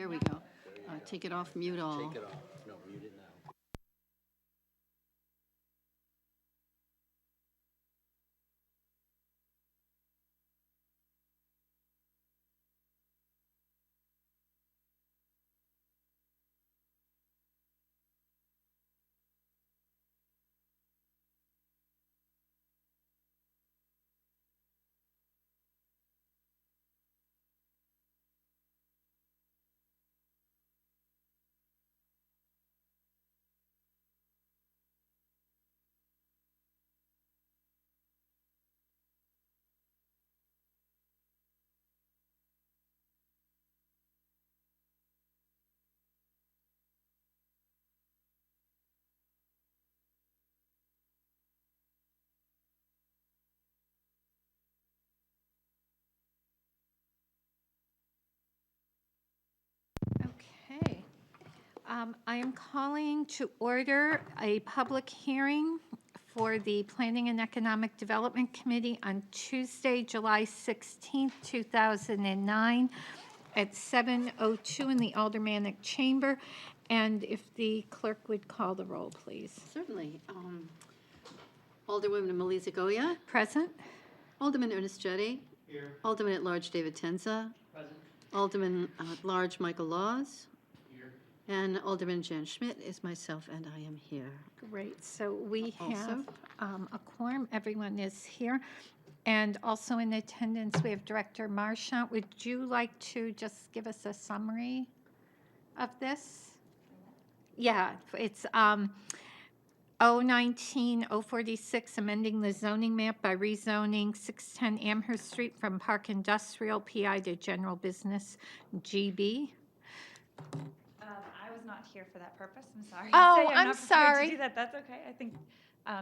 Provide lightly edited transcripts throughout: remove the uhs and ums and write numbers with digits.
There we go. Take it off mute all. Take it off. No, mute it now. Okay. I am calling to order a public hearing for the Planning and Economic Development Committee on Tuesday, July 16th, 2009, at 7:02 in the Aldermanic Chamber. And if the clerk would call the roll, please. Certainly. Alderwoman Melissa Goya, Present? Alderman Ernest Jettie. Here. Alderman at Large David Tenza. Present. Alderman at Large Michael Laws. Here. And Alderman Jan Schmidt is myself, and I am here. Great. So we Also? have a quorum. Everyone is here. And also in attendance, we have Director Marchant. Would you like to just give us a summary of this? Yeah, it's 019-046, amending the zoning map by rezoning 610 Amherst Street from Park Industrial PI to General Business GB. I was not here for that purpose. I'm sorry. Oh, Say I'm not prepared sorry. To do that. That's okay. I think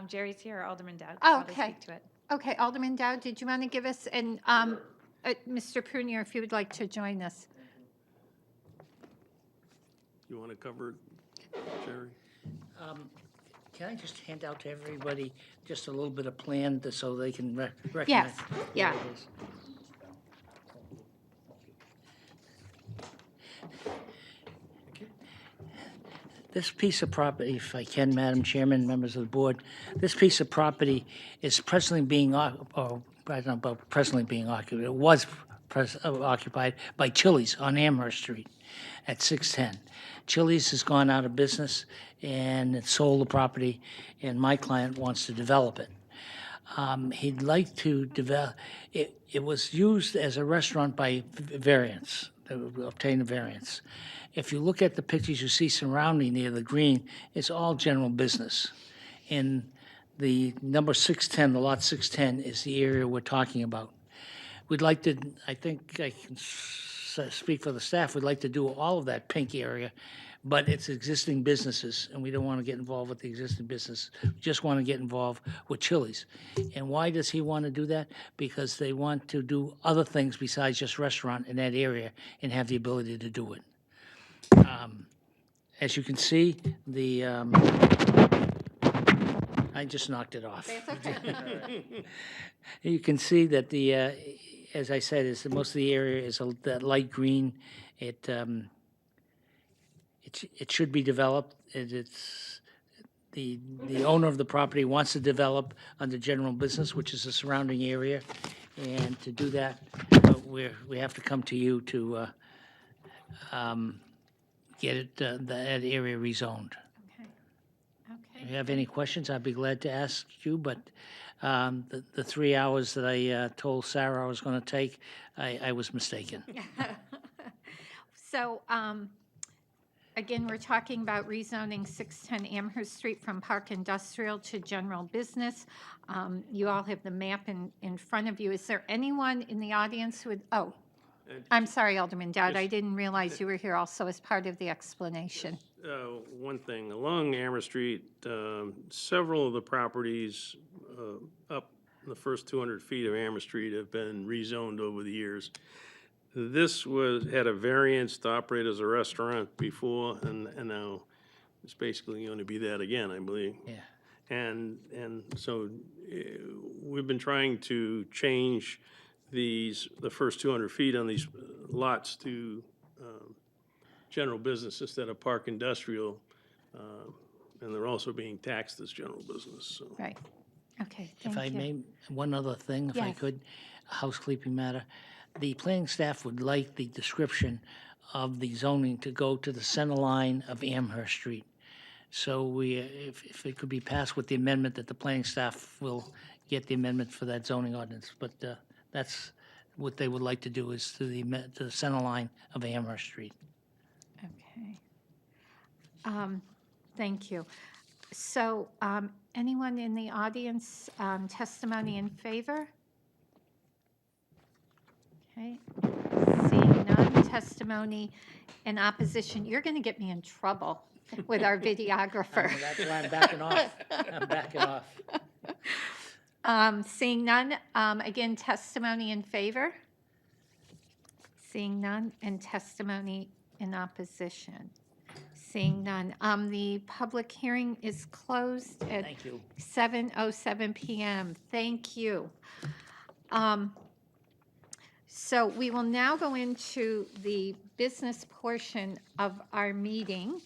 Jerry's here, or Alderman Dowd could probably Okay. speak to it. Okay, Alderman Dowd, did you want to give us, and Mr. Prunier, if you would like to join us? You want to cover it, Jerry? Can I just hand out to everybody just a little bit of plan so they can recognize? Yes, yeah. what it is? This piece of property, if I can, Madam Chairman, members of the board, this piece of property is presently being, I don't know about presently being occupied, it was occupied by Chili's on Amherst Street at 610. Chili's has gone out of business and it sold the property, and my client wants to develop it. He'd like to develop, it was used as a restaurant by variance, obtain a variance. If you look at the pictures you see surrounding near the green, it's all general business. And the number 610, the lot 610, is the area we're talking about. We'd like to, I think I can speak for the staff, we'd like to do all of that pink area, but it's existing businesses, and we don't want to get involved with the existing business. We just want to get involved with Chili's. And why does he want to do that? Because they want to do other things besides just restaurant in that area and have the ability to do it. As you can see, the, I just knocked it off. That's okay. You can see that the, as I said, is that most of the area is that light green. It should be developed. It's the owner of the property wants to develop under general business, which is the surrounding area, and to do that, we have to come to you to get it that area rezoned. Okay. If Okay. you have any questions, I'd be glad to ask you, but the 3 hours that I told Sarah I was going to take, I was mistaken. So, again, we're talking about rezoning 610 Amherst Street from Park Industrial to General Business. You all have the map in front of you. Is there anyone in the audience who would, oh, I'm sorry, Alderman Dowd, I didn't realize you were here also as part of the explanation. One thing, along Amherst Street, several of the properties up the first 200 feet of Amherst Street have been rezoned over the years. This had a variance to operate as a restaurant before, and now it's basically going to be that again, I believe. Yeah. And so we've been trying to change the first 200 feet on these lots to general business instead of park industrial, and they're also being taxed as general business, so. Right. Okay, If I thank you. may, one other thing, if I Yes. could, a housekeeping matter. The planning staff would like the description of the zoning to go to the center line of Amherst Street. So we, if it could be passed with the amendment, that the planning staff will get the amendment for that zoning ordinance. But that's what they would like to do, is to the center line of Amherst Street. Okay. Thank you. So, anyone in the audience, testimony in favor? Okay. Seeing none, testimony in opposition. You're going to get me in trouble with our videographer. That's why I'm backing off. I'm backing off. Seeing none, again, testimony in favor? Seeing none, and testimony in opposition? Seeing none. The public hearing is closed at Thank you. 7:07 PM. Thank you. So we will now go into the business portion of our meeting,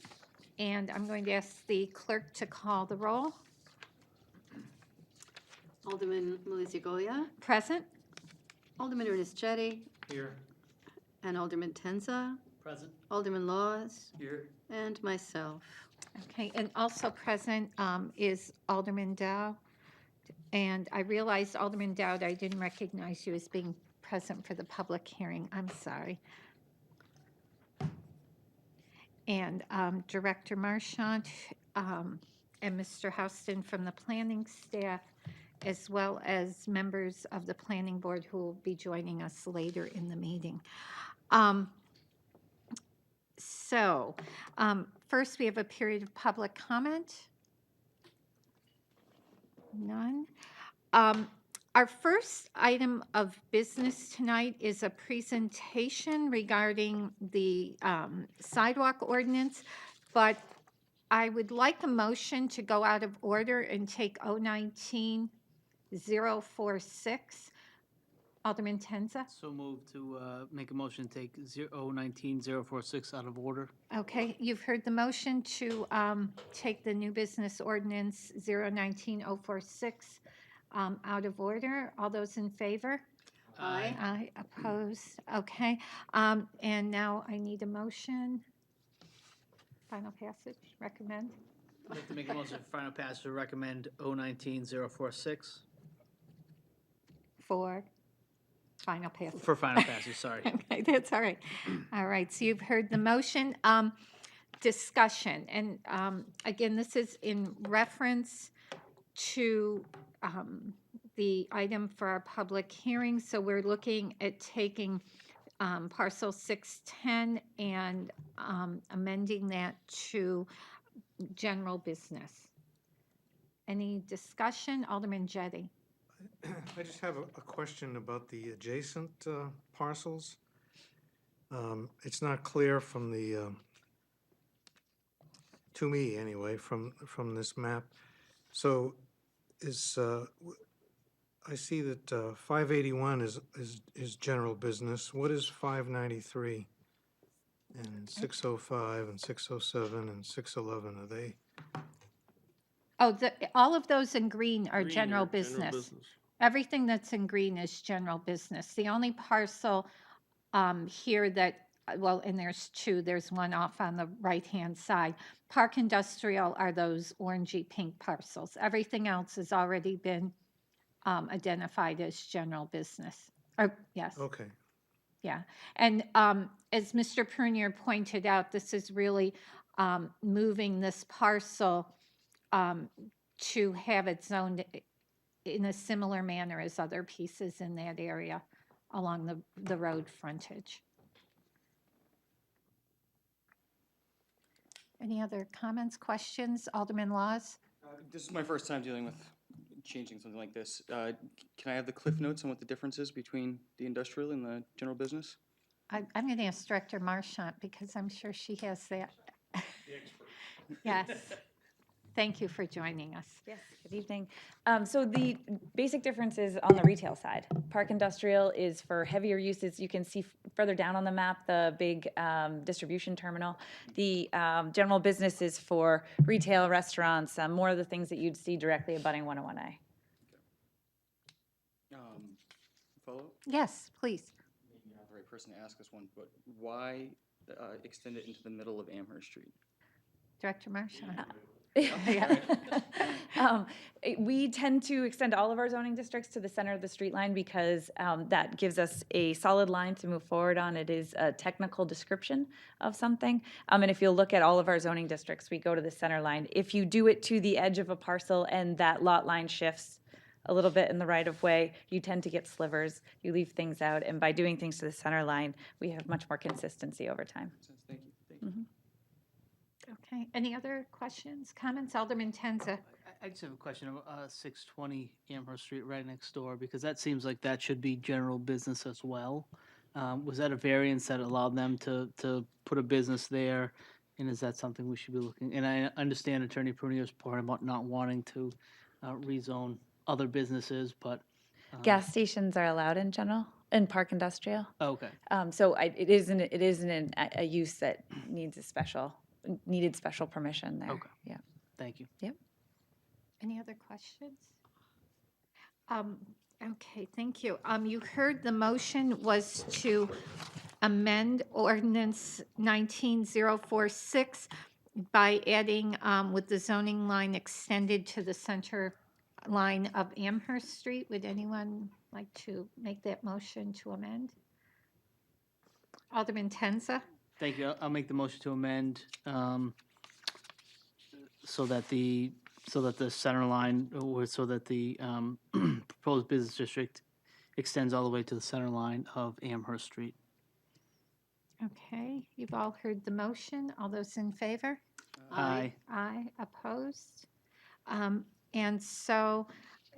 and I'm going to ask the clerk to call the roll. Alderman Malusia-Goya, Present? Alderman Ernest Jettie, Here. and Alderman Tenza, Present. Alderman Laws, Here. and myself. Okay, and also present is Alderman Dow. And I realized, Alderman Dowd, I didn't recognize you as being present for the public hearing. I'm sorry. And Director Marchant and Mr. Houston from the planning staff, as well as members of the planning board who will be joining us later in the meeting. First, we have a period of public comment. None. Our first item of business tonight is a presentation regarding the sidewalk ordinance, but I would like a motion to go out of order and take 019-046. Alderman Tenza? So moved to make a motion to take 019-046 out of order. Okay, you've heard the motion to take the new business ordinance 019-046 out of order. All those in favor? Aye. Aye, opposed, okay. And now I need a motion. Final passage, recommend. I'd like to make a motion for final pass to recommend 019-046 For final passage. for final passage, sorry. Okay, that's all right. All right, so you've heard the motion. Discussion, and again, this is in reference to the item for our public hearing. So we're looking at taking parcel 610 and amending that to general business. Any discussion? Alderman Jettie. I just have a question about the adjacent parcels. It's not clear from the, to me anyway, from this map. So I see that 581 is general business. What is 593? And 605 and 607 and 611, are they? Oh, all of those in green are Green general or business. Everything that's in green is general business. The only parcel here that, well, and there's two, there's one off on the right-hand side. Park industrial are those orangey pink parcels. Everything else has already been identified as general business. Or, yes. Okay. Yeah, and as Mr. Prunier pointed out, this is really moving this parcel to have it zoned in a similar manner as other pieces in that area along the road frontage. Any other comments, questions? Alderman Laws? This is my first time dealing with changing something like this. Can I have the cliff notes on what the difference is between the industrial and the general business? I'm going to ask Director Marchant because I'm sure she has that. Yes. Thank you for joining us. Yes, good evening. So the basic difference is on the retail side. Park Industrial is for heavier uses. You can see further down on the map, the big distribution terminal. The general business is for retail, restaurants, more of the things that you'd see directly abutting 101A. Follow-up? Yes, please. Maybe you're not the right person to ask this one, but why extend it into the middle of Amherst Street? Director Marchand. We tend to extend all of our zoning districts to the center of the street line because that gives us a solid line to move forward on. It is a technical description of something. And if you look at all of our zoning districts, we go to the center line. If you do it to the edge of a parcel and that lot line shifts a little bit in the right of way, you tend to get slivers, you leave things out, and by doing things to the center line, we have much more consistency over time. Thank you. Thank you. Okay, any other questions, comments? Alderman Tenza. I just have a question of 620 Amherst Street right next door, because that seems like that should be general business as well. Was that a variance that allowed them to put a business there? And is that something we should be looking? And I understand Attorney Prunier's part about not wanting to rezone other businesses, but. Gas stations are allowed in general, in Park Industrial. Okay. So it isn't a use that needed special permission there. Okay. Yeah. Thank you. Any other questions? Okay, thank you. You heard the motion was to amend ordinance 19046 by adding with the zoning line extended to the center line of Amherst Street. Would anyone like to make that motion to amend? Alderman Tenza. Thank you. I'll make the motion to amend so that the center line, or so that the proposed business district extends all the way to the center line of Amherst Street. Okay, you've all heard the motion. All those in favor? Aye. Aye, opposed? And so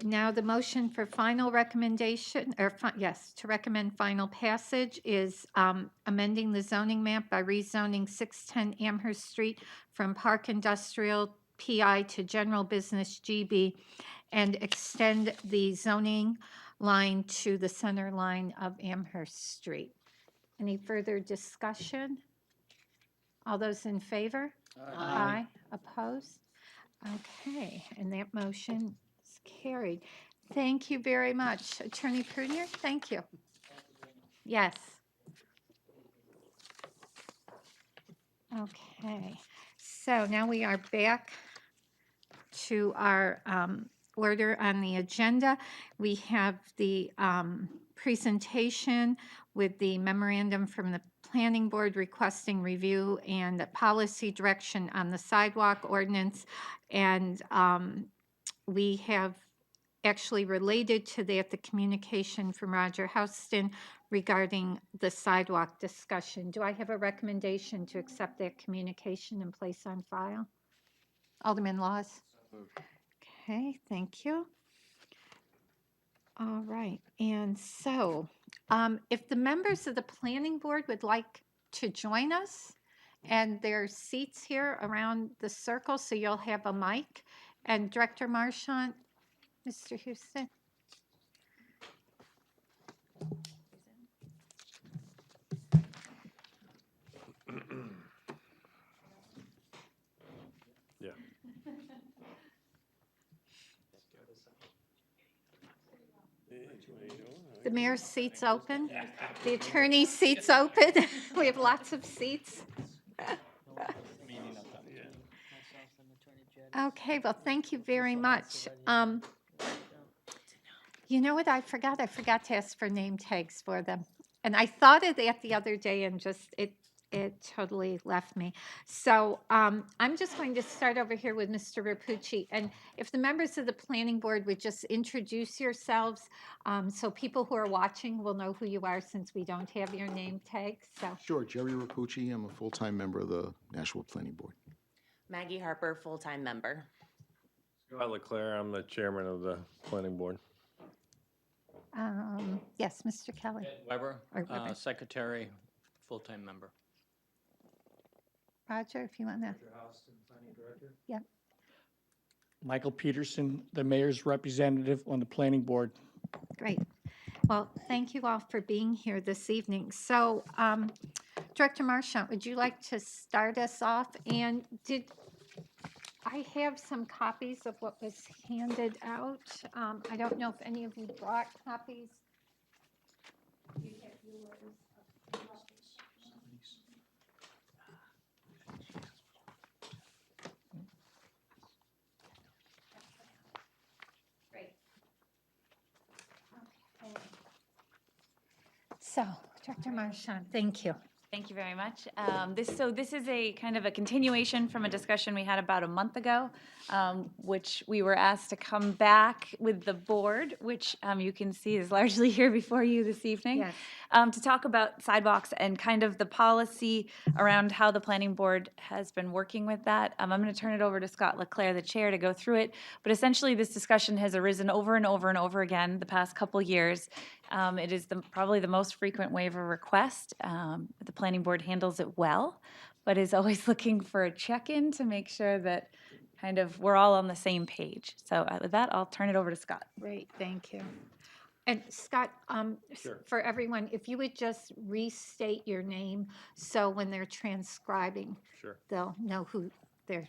now the motion for final recommendation, or yes, to recommend final passage is amending the zoning map by rezoning 610 Amherst Street from Park Industrial PI to General Business GB and extend the zoning line to the center line of Amherst Street. Any further discussion? All those in favor? Aye. Opposed? Okay, and that motion is carried. Thank you very much. Attorney Prunier, thank you. Yes. Okay, so now we are back to our order on the agenda. We have the presentation with the memorandum from the Planning Board requesting review and policy direction on the sidewalk ordinance. And we have actually related to that the communication from Roger Houston regarding the sidewalk discussion. Do I have a recommendation to accept that communication and place on file? Alderman Laws? Okay, thank you. All right, and so if the members of the planning board would like to join us, and there are seats here around the circle, so you'll have a mic. And Director Marchand, Mr. Houston. Yeah. The mayor's seat's open. The attorney's seat's open. We have lots of seats. Okay, well, thank you very much. You know what I forgot? I forgot to ask for name tags for them. And I thought of that the other day and just, it totally left me. So I'm just going to start over here with Mr. Rapucci. And if the members of the planning board would just introduce yourselves so people who are watching will know who you are since we don't have your name tag. So Sure, Jerry Rapucci. I'm a full-time member of the Nashville Planning Board. Maggie Harper, full-time member. Scott Leclerc, I'm the chairman of the planning board. yes, Mr. Kelly. Ed Weber, Or Weber. secretary, full-time member. Roger, if you want to. Yeah. Michael Peterson, the mayor's representative on the planning board. Great. Well, thank you all for being here this evening. So, Director Marchant, would you like to start us off? And did I have some copies of what was handed out? I don't know if any of you brought copies. You have yours. Great. Okay. So, Director Marchant, thank you. Thank you very much. This is a kind of a continuation from a discussion we had about a month ago, which we were asked to come back with the board, which you can see is largely here before you this evening, Yes. to talk about sidewalks and kind of the policy around how the planning board has been working with that. I'm going to turn it over to Scott Leclerc, the chair, to go through it. But essentially, this discussion has arisen over and over and over again the past couple years. It is probably the most frequent waiver request. The planning board handles it well, but is always looking for a check-in to make sure that kind of we're all on the same page. So with that, I'll turn it over to Scott. Great, thank you. And Scott, for everyone, if you would just restate your name, so when they're transcribing, Sure. they'll know who they're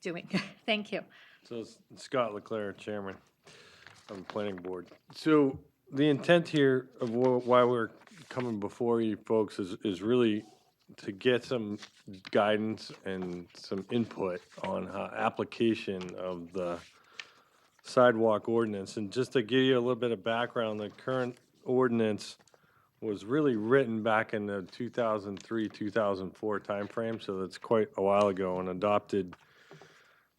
doing. Thank you. So it's Scott Leclerc, Chairman of the Planning Board. So the intent here of why we're coming before you folks is really to get some guidance and some input on application of the sidewalk ordinance. And just to give you a little bit of background, the current ordinance was really written back in the 2003, 2004 timeframe, so that's quite a while ago, and adopted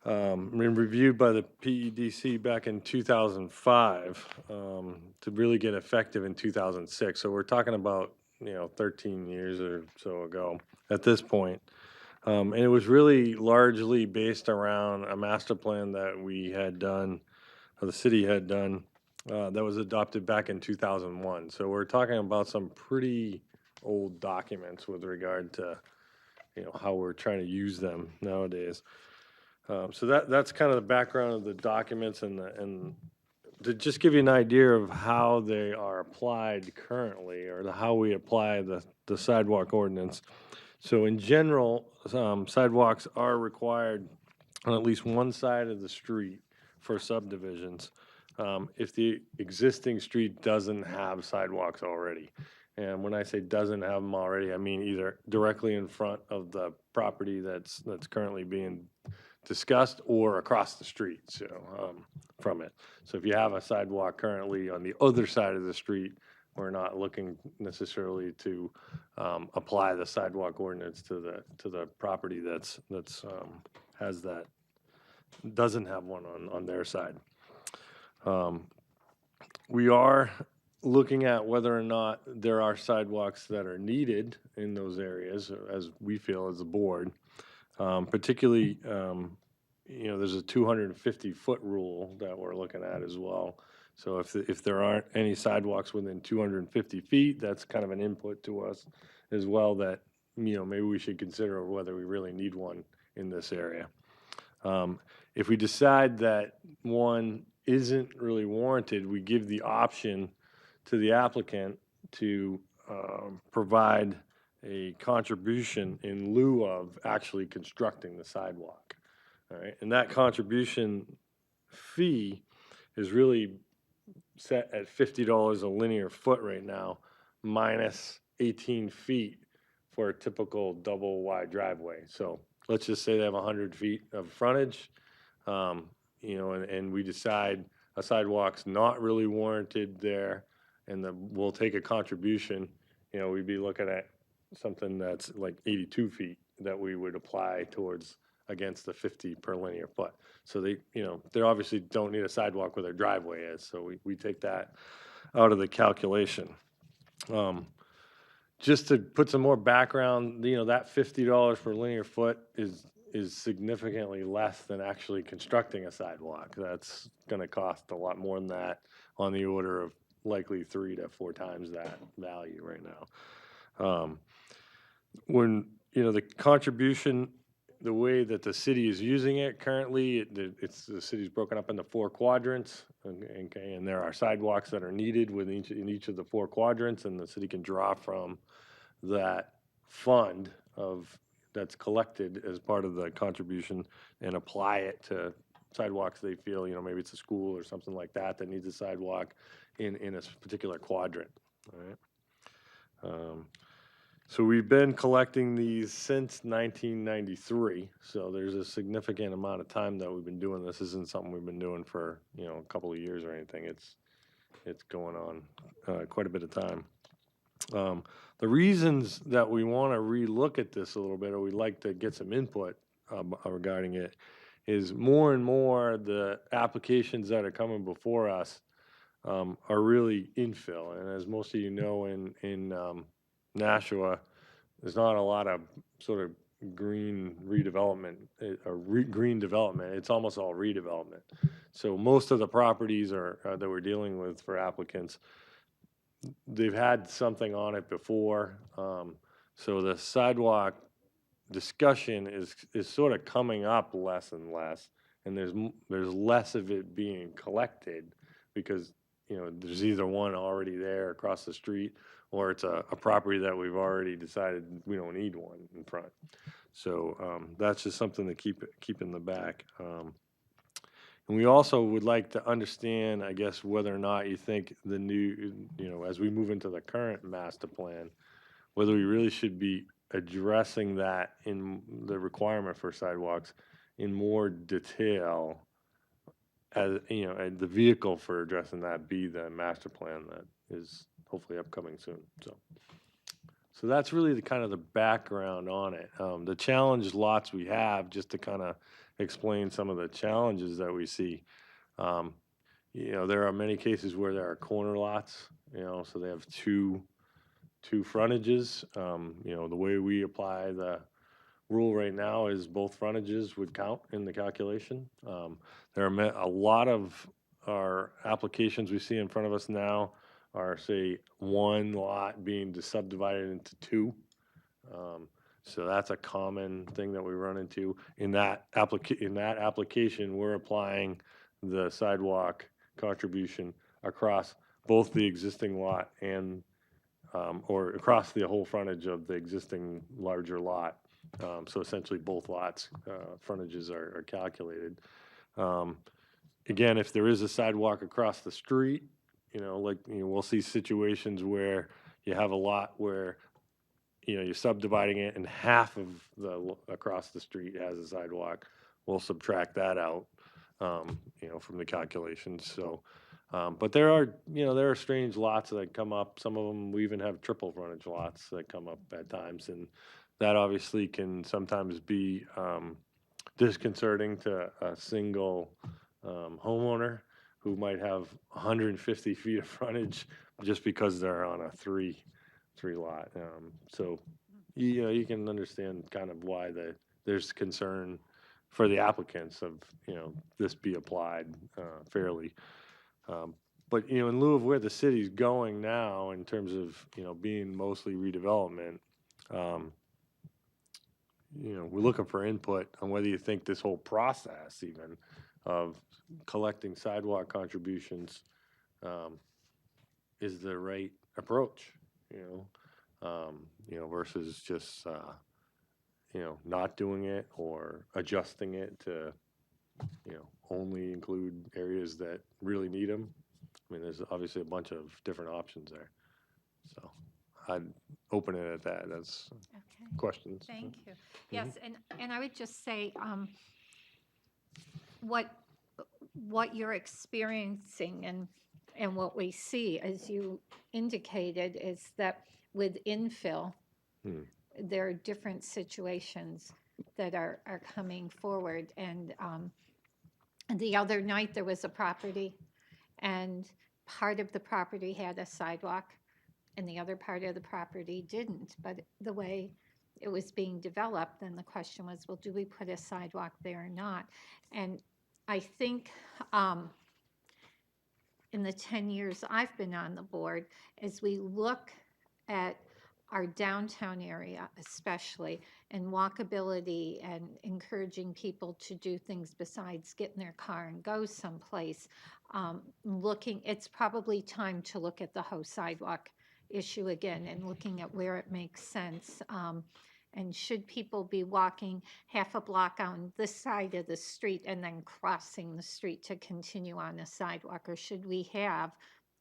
and reviewed by the PEDC back in 2005 to really get effective in 2006. So we're talking about 13 years or so ago at this point. And it was really largely based around a master plan that we had done, or the city had done, that was adopted back in 2001. So we're talking about some pretty old documents with regard to how we're trying to use them nowadays. So that's kind of the background of the documents, and to just give you an idea of how they are applied currently, or how we apply the sidewalk ordinance. So in general, sidewalks are required on at least one side of the street for subdivisions if the existing street doesn't have sidewalks already. And when I say doesn't have them already, I mean either directly in front of the property that's currently being discussed, or across the street from it. So if you have a sidewalk currently on the other side of the street, we're not looking necessarily to apply the sidewalk ordinance to the property that's has that, doesn't have one on their side. We are looking at whether or not there are sidewalks that are needed in those areas, as we feel as a board. Particularly, there's a 250-foot rule that we're looking at as well. So if there aren't any sidewalks within 250 feet, that's kind of an input to us as well, that maybe we should consider whether we really need one in this area. If we decide that one isn't really warranted, we give the option to the applicant to provide a contribution in lieu of actually constructing the sidewalk. All right, and that contribution fee is really set at $50 a linear foot right now, minus 18 feet for a typical double wide driveway. So let's just say they have 100 feet of frontage, and we decide a sidewalk's not really warranted there, and we'll take a contribution. We'd be looking at something that's like 82 feet that we would apply towards against the 50 per linear foot. So they obviously don't need a sidewalk where their driveway is. So we take that out of the calculation. Just to put some more background, that $50 per linear foot is significantly less than actually constructing a sidewalk. That's going to cost a lot more than that, on the order of likely 3 to 4 times that value right now. When the contribution the way that the city is using it currently, the city's broken up into 4 quadrants, and there are sidewalks that are needed in each of the 4 quadrants, and the city can draw from that fund that's collected as part of the contribution and apply it to sidewalks they feel, maybe it's a school or something like that that needs a sidewalk in a particular quadrant, all right? So we've been collecting these since 1993, so there's a significant amount of time that we've been doing this. This isn't something we've been doing for, a couple of years or anything. It's going on quite a bit of time. The reasons that we want to relook at this a little bit, or we'd like to get some input regarding it, is more and more the applications that are coming before us are really infill. And as most of you know, in Nashua, there's not a lot of sort of green redevelopment or green development. It's almost all redevelopment. So most of the properties that we're dealing with for applicants, they've had something on it before. So the sidewalk discussion is sort of coming up less and less, and there's less of it being collected because there's either one already there across the street, or it's a property that we've already decided we don't need one in front. So that's just something to keep in the back. And we also would like to understand, I guess, whether or not you think the new, as we move into the current master plan, whether we really should be addressing that in the requirement for sidewalks in more detail, as the vehicle for addressing that be the master plan that is hopefully upcoming soon. So that's really the kind of the background on it. The challenge lots we have, just to kind of explain some of the challenges that we see. There are many cases where there are corner lots, so they have two frontages. The way we apply the rule right now is both frontages would count in the calculation. There are a lot of our applications we see in front of us now are, say, one lot being subdivided into 2. So that's a common thing that we run into. In that application, we're applying the sidewalk contribution across both the existing lot and or across the whole frontage of the existing larger lot. So essentially both lots frontages are calculated. Again, if there is a sidewalk across the street, we'll see situations where you have a lot where you're subdividing it and half of the across the street has a sidewalk. We'll subtract that out, from the calculations. So, but there are strange lots that come up. Some of them, we even have triple frontage lots that come up at times, and that obviously can sometimes be disconcerting to a single homeowner who might have 150 feet of frontage just because they're on a three lot. So, you can understand kind of why there's concern for the applicants of, this be applied fairly. But, in lieu of where the city's going now in terms of, being mostly redevelopment, we're looking for input on whether you think this whole process even of collecting sidewalk contributions is the right approach, versus just, not doing it or adjusting it to, only include areas that really need them. I mean, there's obviously a bunch of different options there. So I'd open it at that. That's Okay. questions. Thank you. Yes, and I would just say, what you're experiencing and what we see, as you indicated, is that with infill, there are different situations that are coming forward. And the other night, there was a property, and part of the property had a sidewalk, and the other part of the property didn't. But the way it was being developed, then the question was, well, do we put a sidewalk there or not? And I think in the 10 years I've been on the board, as we look at our downtown area especially, and walkability and encouraging people to do things besides get in their car and go someplace. It's probably time to look at the whole sidewalk issue again and looking at where it makes sense. And should people be walking half a block on this side of the street and then crossing the street to continue on the sidewalk? Or should we have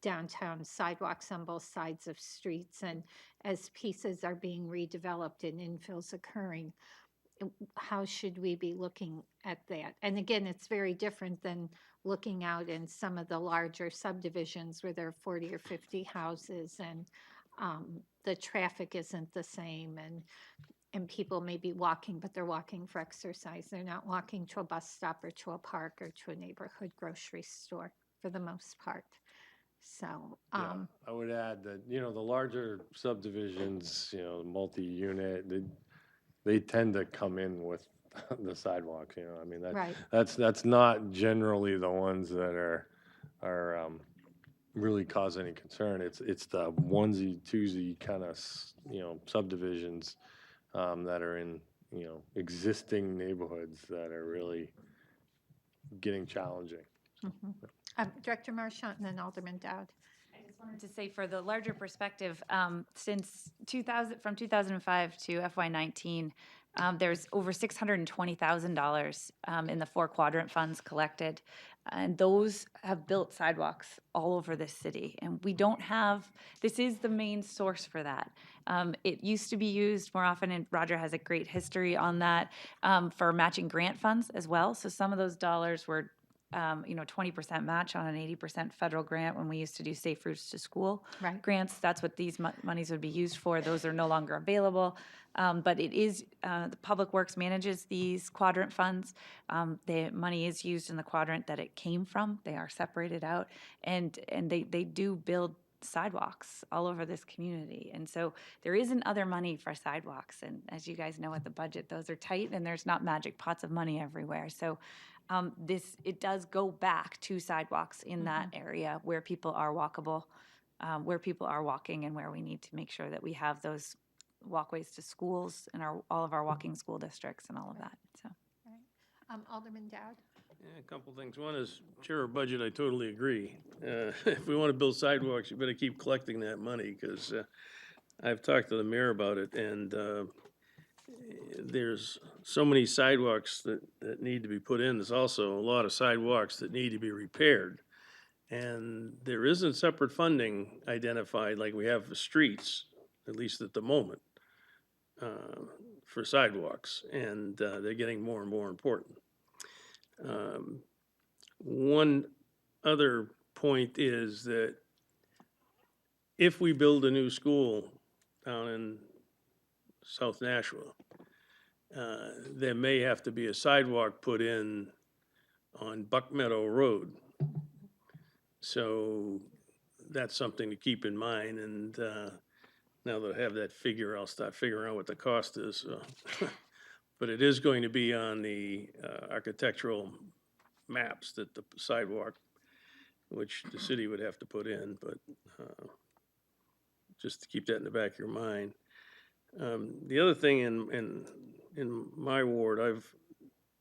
downtown sidewalks on both sides of streets? And as pieces are being redeveloped and infills occurring, how should we be looking at that? And again, it's very different than looking out in some of the larger subdivisions where there are 40 or 50 houses and the traffic isn't the same, and people may be walking, but they're walking for exercise. They're not walking to a bus stop or to a park or to a neighborhood grocery store for the most part. So, Yeah, I would add that, the larger subdivisions, multi-unit, they tend to come in with the sidewalks, I mean, right. that's not generally the ones that are really cause any concern. It's the onesie, twosie kind of, subdivisions that are in, existing neighborhoods that are really getting challenging. Director Marchant and then Alderman Dowd. I just wanted to say, for the larger perspective, since 2000, from 2005 to FY19, there's over $620,000 in the 4 quadrant funds collected, and those have built sidewalks all over this city. And we don't have, this is the main source for that. It used to be used more often, and Roger has a great history on that, for matching grant funds as well. So some of those dollars were 20% match on an 80% federal grant when we used to do Safe Routes to School Right. grants. That's what these monies would be used for. Those are no longer available. But it is, the Public Works manages these quadrant funds. The money is used in the quadrant that it came from. They are separated out, and they do build sidewalks all over this community. And so there isn't other money for sidewalks. And as you guys know, at the budget, those are tight, and there's not magic pots of money everywhere. So it does go back to sidewalks in that area where people are walkable, where people are walking, and where we need to make sure that we have those walkways to schools and all of our walking school districts and all of that. So. Alderman Dowd. Yeah, a couple things. One is, chair of budget, I totally agree. If we want to build sidewalks, you better keep collecting that money, because I've talked to the mayor about it, and there's so many sidewalks that need to be put in. There's also a lot of sidewalks that need to be repaired. And there isn't separate funding identified like we have for streets, at least at the moment, for sidewalks. And they're getting more and more important. One other point is that if we build a new school down in South Nashua, there may have to be a sidewalk put in on Buck Meadow Road. So that's something to keep in mind. And now that I have that figure, I'll start figuring out what the cost is. But it is going to be on the architectural maps, that the sidewalk, which the city would have to put in, but just to keep that in the back of your mind. The other thing in my ward, I've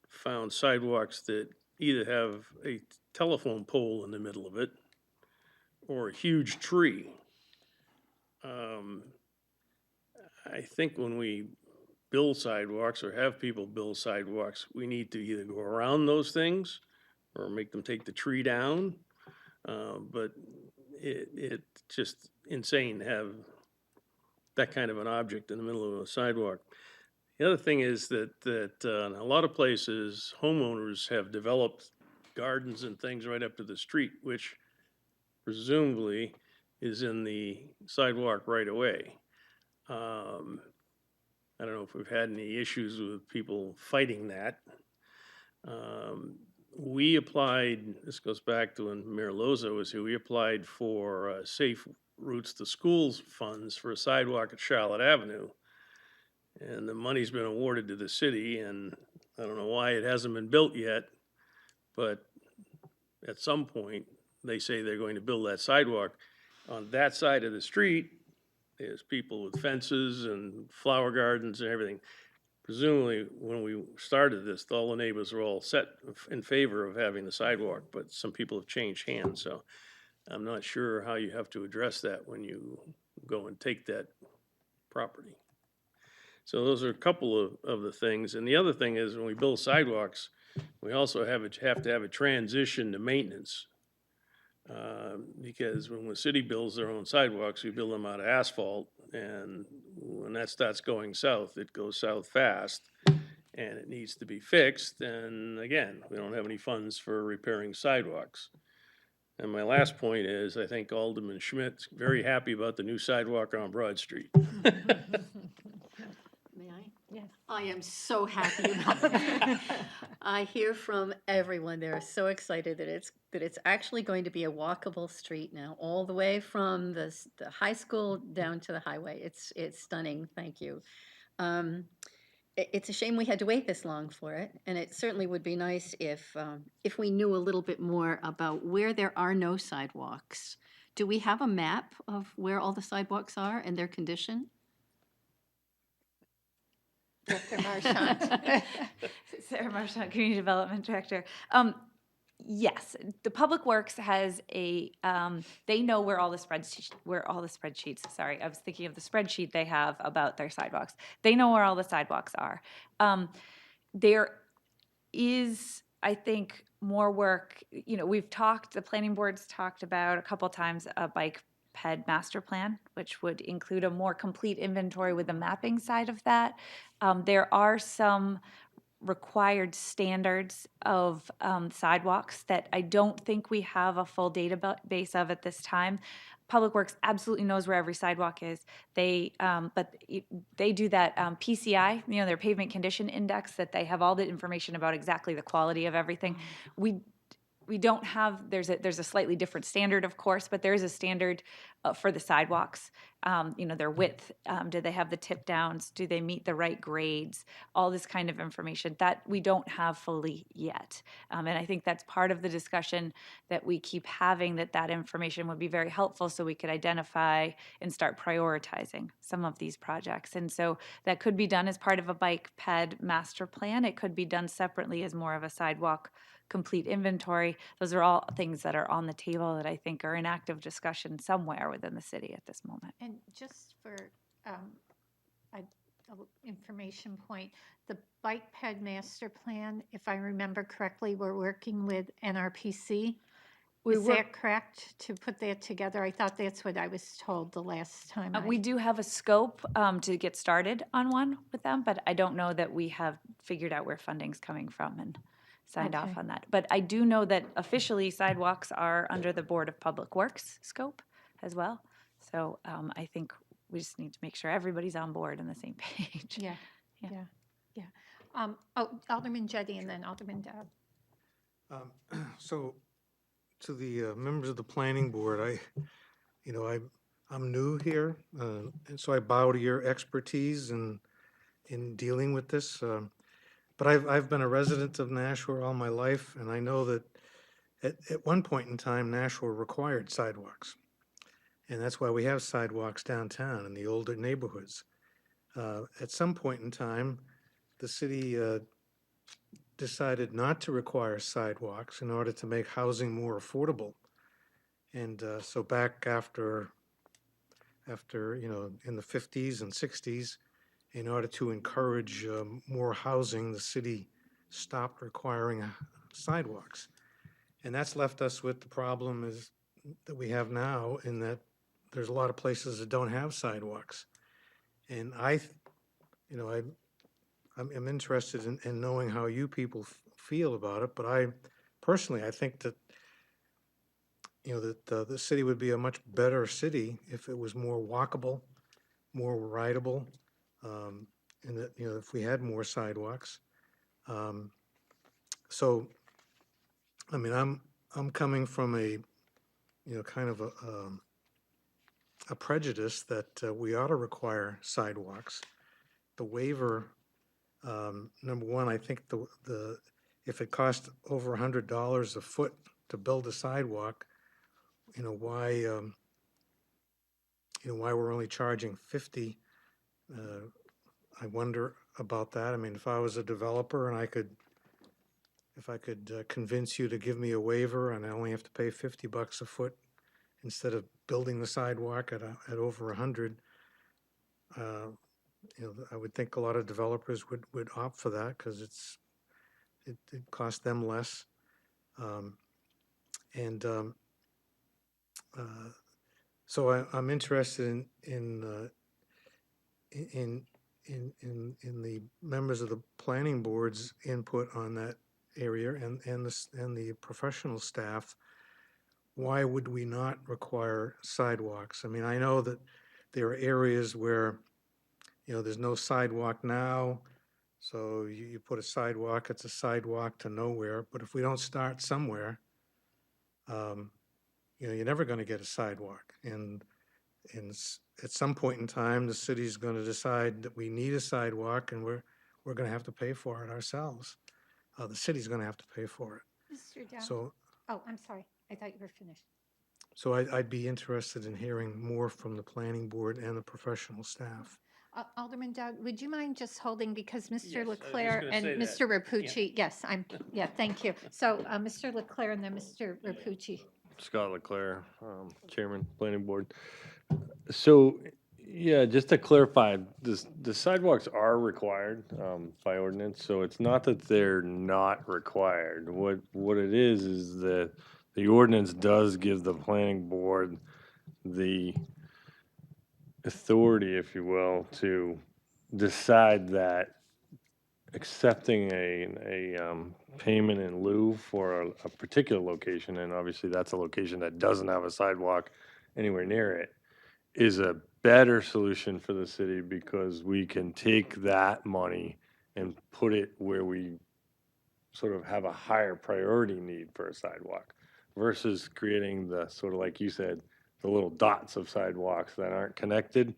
found sidewalks that either have a telephone pole in the middle of it or a huge tree. I think when we build sidewalks or have people build sidewalks, we need to either go around those things or make them take the tree down. But it's just insane to have that kind of an object in the middle of a sidewalk. The other thing is that in a lot of places, homeowners have developed gardens and things right up to the street, which presumably is in the sidewalk right away. I don't know if we've had any issues with people fighting that. We applied, this goes back to when Mayor Loza was here, we applied for Safe Routes to Schools funds for a sidewalk at Charlotte Avenue. And the money's been awarded to the city, and I don't know why it hasn't been built yet, but at some point, they say they're going to build that sidewalk on that side of the street. there's people with fences and flower gardens and everything. Presumably, when we started this, all the neighbors were all set in favor of having the sidewalk, but some people have changed hands, so I'm not sure how you have to address that when you go and take that property. So those are a couple of the things. And the other thing is, when we build sidewalks, we also have to have a transition to maintenance. Because when the city builds their own sidewalks, we build them out of asphalt, and when that starts going south, it goes south fast, and it needs to be fixed, and again, we don't have any funds for repairing sidewalks. And my last point is, I think Alderman Schmidt's very happy about the new sidewalk on Broad Street. May I? Yes. I am so happy about that. I hear from everyone, they're so excited that it's actually going to be a walkable street now, all the way from the high school down to the highway. It's stunning, thank you. It's a shame we had to wait this long for it, and it certainly would be nice if we knew a little bit more about where there are no sidewalks. Do we have a map of where all the sidewalks are and their condition? Director Marchant. Sarah Marchant, Community Development Director. Yes, the Public Works has they know where all the spreadsheets, sorry, I was thinking of the spreadsheet they have about their sidewalks. They know where all the sidewalks are. There is, I think, more work, the planning board's talked about a couple times a bike ped master plan, which would include a more complete inventory with the mapping side of that. There are some required standards of sidewalks that I don't think we have a full database of at this time. Public Works absolutely knows where every sidewalk is. They do that PCI, their pavement condition index, that they have all the information about exactly the quality of everything. We don't have, there's a slightly different standard, of course, but there is a standard for the sidewalks. Their width, do they have the tip downs? Do they meet the right grades? All this kind of information that we don't have fully yet. And I think that's part of the discussion that we keep having, that information would be very helpful so we could identify and start prioritizing some of these projects. And so that could be done as part of a bike ped master plan. It could be done separately as more of a sidewalk complete inventory. Those are all things that are on the table that I think are in active discussion somewhere within the city at this moment. And just for a information point, the bike ped master plan, if I remember correctly, we're working with NRPC. Is that correct, to put that together? I thought that's what I was told the last time. We do have a scope to get started on one with them, but I don't know that we have figured out where funding's coming from and signed off on that. But I do know that officially sidewalks are under the Board of Public Works scope as well. So I think we just need to make sure everybody's on board on the same page. Yeah. Alderman Jettie and then Alderman Dowd. So, to the members of the planning board, I'm new here, and so I bow to your expertise in dealing with this. But I've been a resident of Nashua all my life, and I know that at one point in time, Nashua required sidewalks. And that's why we have sidewalks downtown in the older neighborhoods. At some point in time, the city decided not to require sidewalks in order to make housing more affordable. And so back after in the 50s and 60s, in order to encourage more housing, the city stopped requiring sidewalks. And that's left us with the problem that we have now, in that there's a lot of places that don't have sidewalks. And I'm interested in knowing how you people feel about it, but I think that the city would be a much better city if it was more walkable, more rideable, and that if we had more sidewalks. So, I mean, I'm coming from a kind of a prejudice that we ought to require sidewalks. The waiver, number one, I think if it costs over $100 a foot to build a sidewalk, why we're only charging 50. I wonder about that. I mean, if I was a developer and if I could convince you to give me a waiver and I only have to pay $50 a foot instead of building the sidewalk at over 100, I would think a lot of developers would opt for that because it costs them less. And so I'm interested in the members of the planning board's input on that area and the professional staff. Why would we not require sidewalks? I mean, I know that there are areas where, there's no sidewalk now, so you put a sidewalk, it's a sidewalk to nowhere, but if we don't start somewhere, you're never gonna get a sidewalk. And at some point in time, the city's gonna decide that we need a sidewalk and we're gonna have to pay for it ourselves. The city's gonna have to pay for it. Mr. Dowd? So, Oh, I'm sorry. I thought you were finished. so I'd be interested in hearing more from the planning board and the professional staff. Alderman Dowd, would you mind just holding, because Yes, I Mr. was just Leclerc gonna and say that. Mr. Rapucci, yes, thank you. So Mr. Leclerc and then Mr. Rapucci. Scott Leclerc, Chairman, Planning Board. So, yeah, just to clarify, the sidewalks are required by ordinance, so it's not that they're not required. What it is that the ordinance does give the planning board the authority, if you will, to decide that accepting a payment in lieu for a particular location, and obviously that's a location that doesn't have a sidewalk anywhere near it, is a better solution for the city because we can take that money and put it where we sort of have a higher priority need for a sidewalk versus creating the sort of, like you said, the little dots of sidewalks that aren't connected.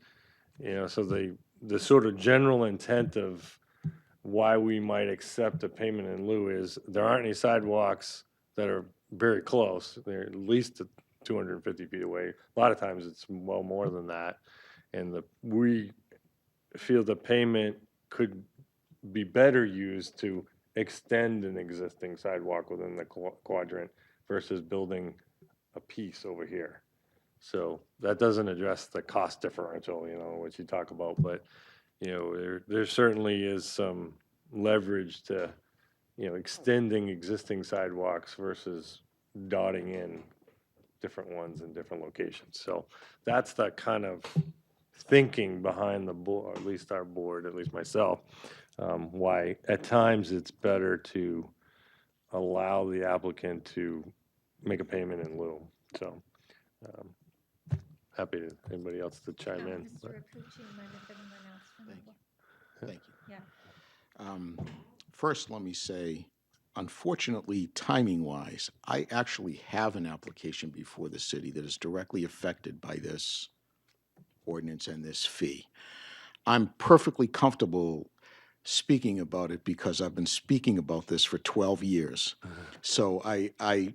So the sort of general intent of why we might accept a payment in lieu is there aren't any sidewalks that are very close. They're at least 250 feet away. A lot of times it's well more than that. And we feel the payment could be better used to extend an existing sidewalk within the quadrant versus building a piece over here. So that doesn't address the cost differential, what you talk about, but there certainly is some leverage to, extending existing sidewalks versus dotting in different ones in different locations. So that's the kind of thinking behind the board, at least our board, at least myself, why at times it's better to allow the applicant to make a payment in lieu. So happy to anybody else to chime in. Mr. Rapucci, and then if anyone else from the board. Thank you. Yeah. First, let me say, unfortunately, timing-wise, I actually have an application before the city that is directly affected by this ordinance and this fee. I'm perfectly comfortable speaking about it because I've been speaking about this for 12 years. So I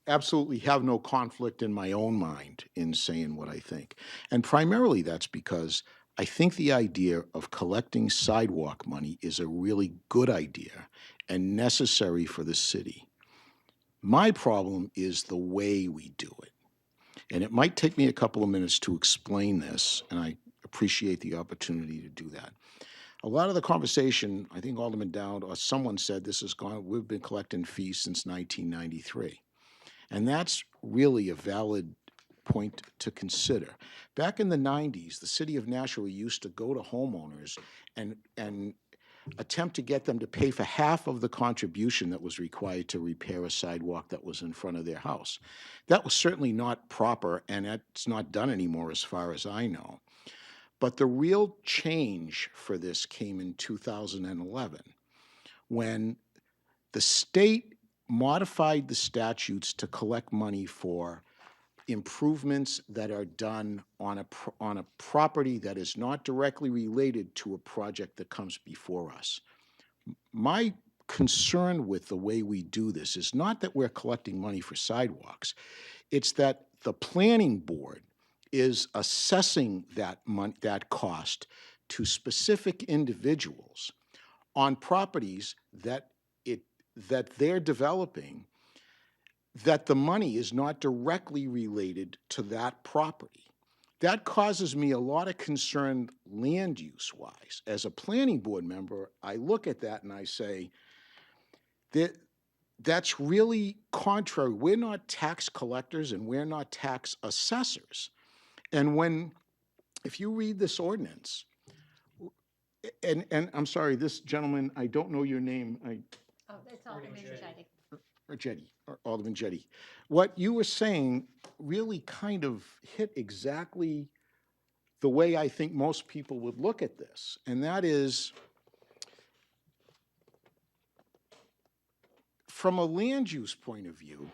absolutely have no conflict in my own mind in saying what I think. And primarily that's because I think the idea of collecting sidewalk money is a really good idea and necessary for the city. My problem is the way we do it. And it might take me a couple of minutes to explain this, and I appreciate the opportunity to do that. A lot of the conversation, I think Alderman Dowd or someone said we've been collecting fees since 1993. And that's really a valid point to consider. Back in the 90s, the city of Nashua used to go to homeowners and attempt to get them to pay for half of the contribution that was required to repair a sidewalk that was in front of their house. That was certainly not proper, and that's not done anymore as far as I know. But the real change for this came in 2011 when the state modified the statutes to collect money for improvements that are done on a property that is not directly related to a project that comes before us. My concern with the way we do this is not that we're collecting money for sidewalks. It's that the planning board is assessing that cost to specific individuals on properties that they're developing, that the money is not directly related to that property. That causes me a lot of concern land use wise. As a planning board member, I look at that and I say, that's really contrary. We're not tax collectors and we're not tax assessors. And if you read this ordinance, and I'm sorry, this gentleman, I don't know your name, Oh, it's Alderman Jettie. or Jetty, or Alderman Jetty. What you were saying really kind of hit exactly the way I think most people would look at this, and that is, from a land use point of view,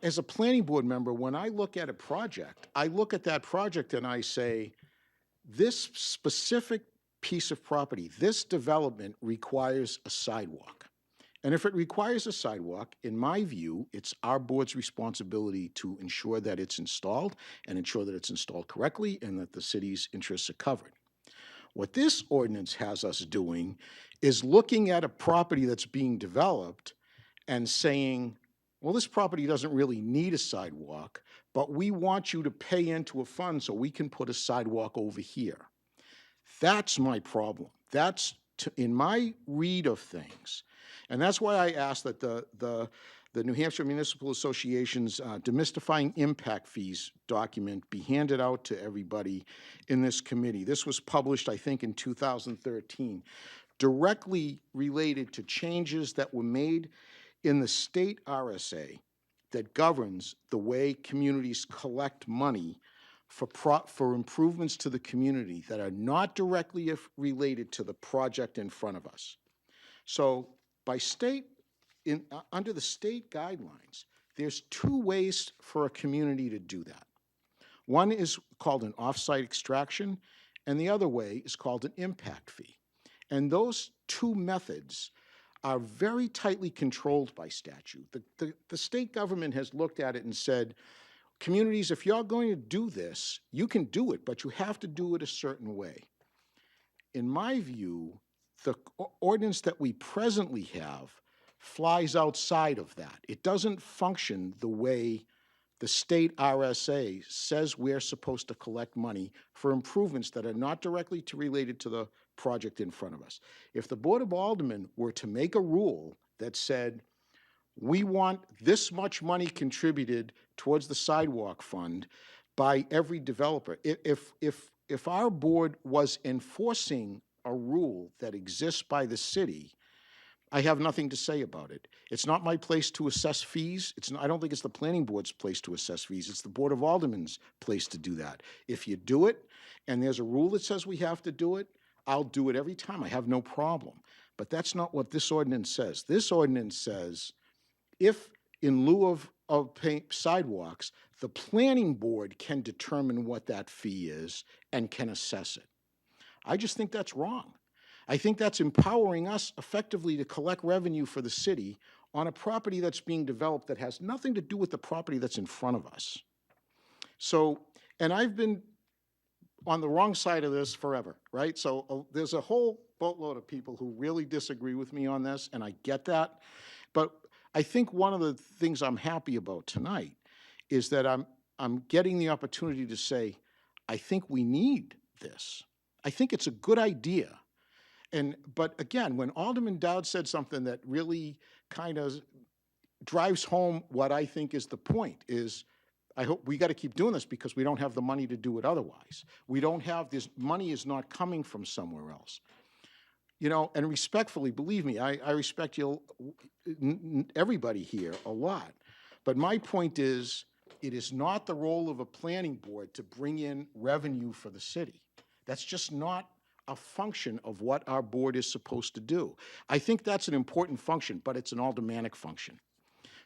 as a planning board member, when I look at a project, I look at that project and I say, this specific piece of property, this development requires a sidewalk. And if it requires a sidewalk, in my view, it's our board's responsibility to ensure that it's installed and ensure that it's installed correctly and that the city's interests are covered. What this ordinance has us doing is looking at a property that's being developed and saying, well, this property doesn't really need a sidewalk, but we want you to pay into a fund so we can put a sidewalk over here. That's my problem. That's, in my read of things, and that's why I asked that the New Hampshire Municipal Association's demystifying impact fees document be handed out to everybody in this committee. This was published, I think, in 2013, directly related to changes that were made in the state RSA that governs the way communities collect money for improvements to the community that are not directly related to the project in front of us. So under the state guidelines, there's two ways for a community to do that. One is called an off-site extraction, and the other way is called an impact fee. And those two methods are very tightly controlled by statute. The state government has looked at it and said, communities, if you're going to do this, you can do it, but you have to do it a certain way. In my view, the ordinance that we presently have flies outside of that. It doesn't function the way the state RSA says we're supposed to collect money for improvements that are not directly related to the project in front of us. If the Board of Aldermen were to make a rule that said, we want this much money contributed towards the sidewalk fund by every developer, if our board was enforcing a rule that exists by the city, I have nothing to say about it. It's not my place to assess fees. I don't think it's the planning board's place to assess fees. It's the Board of Aldermen's place to do that. If you do it, and there's a rule that says we have to do it, I'll do it every time. I have no problem. But that's not what this ordinance says. This ordinance says, if in lieu of paying sidewalks, the planning board can determine what that fee is and can assess it. I just think that's wrong. I think that's empowering us effectively to collect revenue for the city on a property that's being developed that has nothing to do with the property that's in front of us. So, and I've been on the wrong side of this forever, right? So there's a whole boatload of people who really disagree with me on this, and I get that. But I think one of the things I'm happy about tonight is that I'm getting the opportunity to say, I think we need this. I think it's a good idea. But again, when Alderman Dowd said something that really kind of drives home what I think is the point is, I hope we got to keep doing this because we don't have the money to do it otherwise. We don't have this, money is not coming from somewhere else. You know, and respectfully, believe me, I respect you, everybody here a lot. But my point is, it is not the role of a planning board to bring in revenue for the city. That's just not a function of what our board is supposed to do. I think that's an important function, but it's an aldermanic function.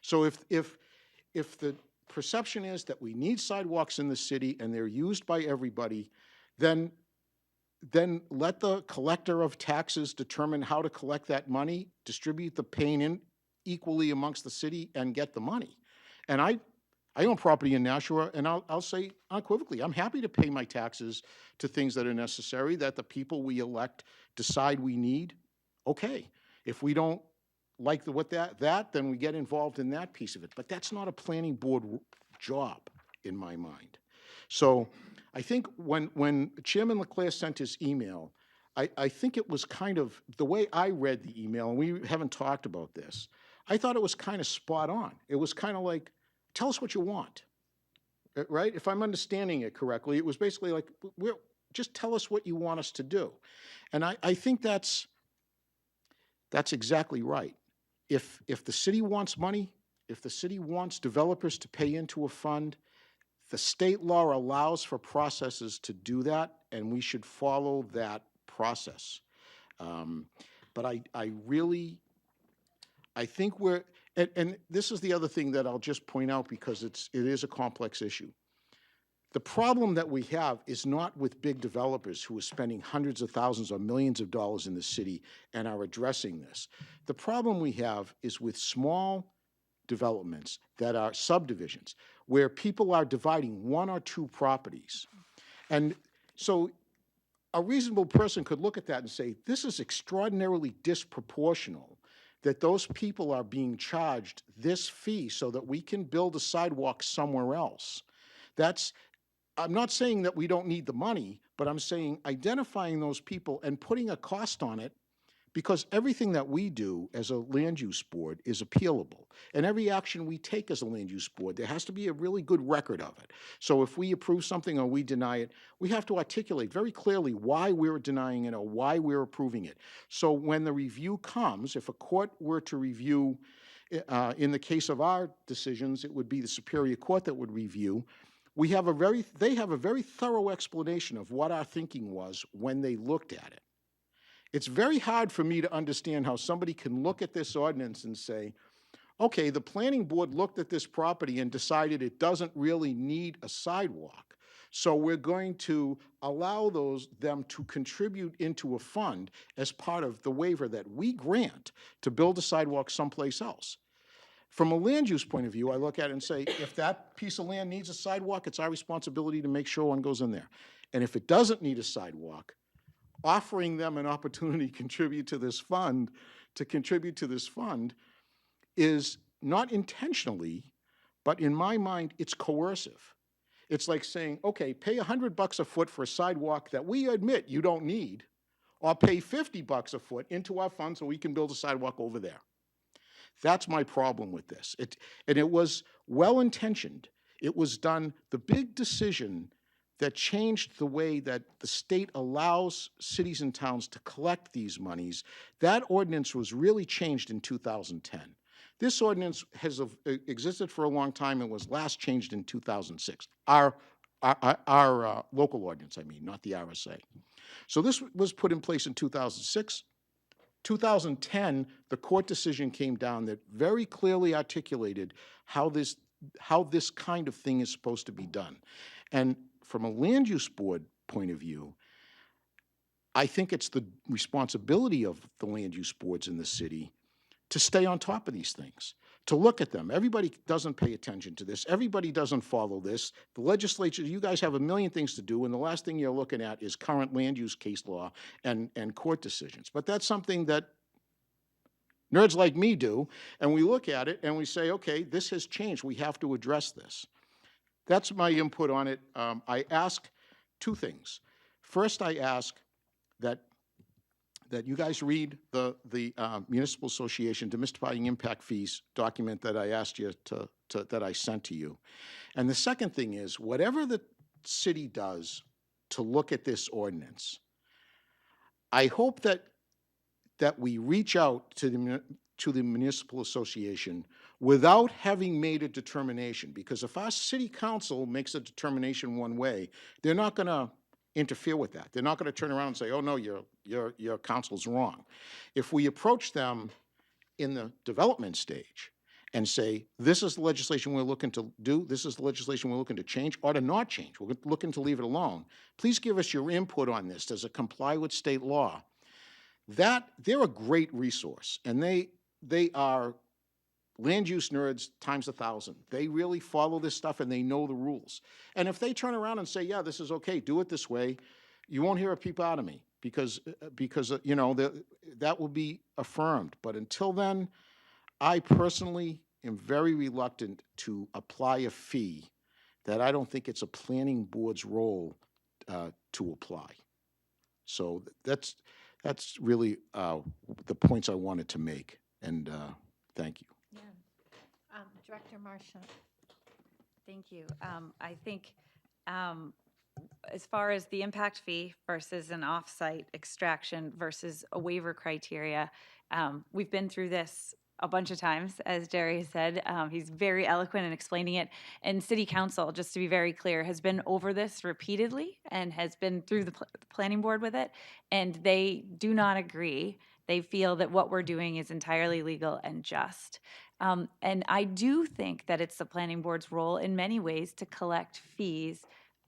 So if the perception is that we need sidewalks in the city and they're used by everybody, then let the collector of taxes determine how to collect that money, distribute the pain in equally amongst the city, and get the money. And I own property in Nashua, and I'll say unequivocally, I'm happy to pay my taxes to things that are necessary, that the people we elect decide we need. Okay. If we don't like then we get involved in that piece of it. But that's not a planning board job, in my mind. So I think when Chairman Leclerc sent his email, I think it was kind of, the way I read the email, and we haven't talked about this, I thought it was kind of spot on. It was kind of like, tell us what you want, right? If I'm understanding it correctly, it was basically like, just tell us what you want us to do. And I think that's exactly right. If the city wants money, if the city wants developers to pay into a fund, the state law allows for processes to do that, and we should follow that process. But I think and this is the other thing that I'll just point out because it is a complex issue. The problem that we have is not with big developers who are spending hundreds of thousands or millions of dollars in the city and are addressing this. The problem we have is with small developments that are subdivisions where people are dividing one or two properties. And so a reasonable person could look at that and say, this is extraordinarily disproportional that those people are being charged this fee so that we can build a sidewalk somewhere else. I'm not saying that we don't need the money, but I'm saying identifying those people and putting a cost on it, because everything that we do as a land use board is appealable. And every action we take as a land use board, there has to be a really good record of it. So if we approve something or we deny it, we have to articulate very clearly why we're denying it or why we're approving it. So when the review comes, if a court were to review, in the case of our decisions, it would be the Superior Court that would review. They have a very thorough explanation of what our thinking was when they looked at it. It's very hard for me to understand how somebody can look at this ordinance and say, okay, the planning board looked at this property and decided it doesn't really need a sidewalk, so we're going to allow them to contribute into a fund as part of the waiver that we grant to build a sidewalk someplace else. From a land use point of view, I look at it and say, if that piece of land needs a sidewalk, it's our responsibility to make sure one goes in there. And if it doesn't need a sidewalk, offering them an opportunity to contribute to this fund is not intentionally, but in my mind, it's coercive. It's like saying, okay, pay $100 a foot for a sidewalk that we admit you don't need, or pay $50 a foot into our fund so we can build a sidewalk over there. That's my problem with this. And it was well-intentioned. It was done, the big decision that changed the way that the state allows cities and towns to collect these monies, that ordinance was really changed in 2010. This ordinance has existed for a long time and was last changed in 2006. Our local ordinance, I mean, not the RSA. So this was put in place in 2006. 2010, the court decision came down that very clearly articulated how this kind of thing is supposed to be done. And from a land use board point of view, I think it's the responsibility of the land use boards in the city to stay on top of these things, to look at them. Everybody doesn't pay attention to this. Everybody doesn't follow this. The legislature, you guys have a million things to do, and the last thing you're looking at is current land use case law and court decisions. But that's something that nerds like me do, and we look at it and we say, okay, this has changed. We have to address this. That's my input on it. I ask two things. First, I ask that you guys read the Municipal Association Demystifying Impact Fees document that I asked you that I sent to you. And the second thing is, whatever the city does to look at this ordinance, I hope that we reach out to the Municipal Association without having made a determination. Because if our city council makes a determination one way, they're not going to interfere with that. They're not going to turn around and say, oh, no, your council's wrong. If we approach them in the development stage and say, this is the legislation we're looking to do, this is the legislation we're looking to change or to not change, we're looking to leave it alone, please give us your input on this. Does it comply with state law? They're a great resource, and they are land use nerds times 1,000. They really follow this stuff and they know the rules. And if they turn around and say, yeah, this is okay, do it this way, you won't hear a peep out of me because you know, that will be affirmed. But until then, I personally am very reluctant to apply a fee that I don't think it's a planning board's role to apply. So that's really the points I wanted to make, and thank you. Yeah. Director Marcia. Thank you. I think as far as the impact fee versus an off-site extraction versus a waiver criteria, we've been through this a bunch of times, as Jerry said. He's very eloquent in explaining it. And City Council, just to be very clear, has been over this repeatedly and has been through the planning board with it. And they do not agree. They feel that what we're doing is entirely legal and just. And I do think that it's the planning board's role in many ways to collect fees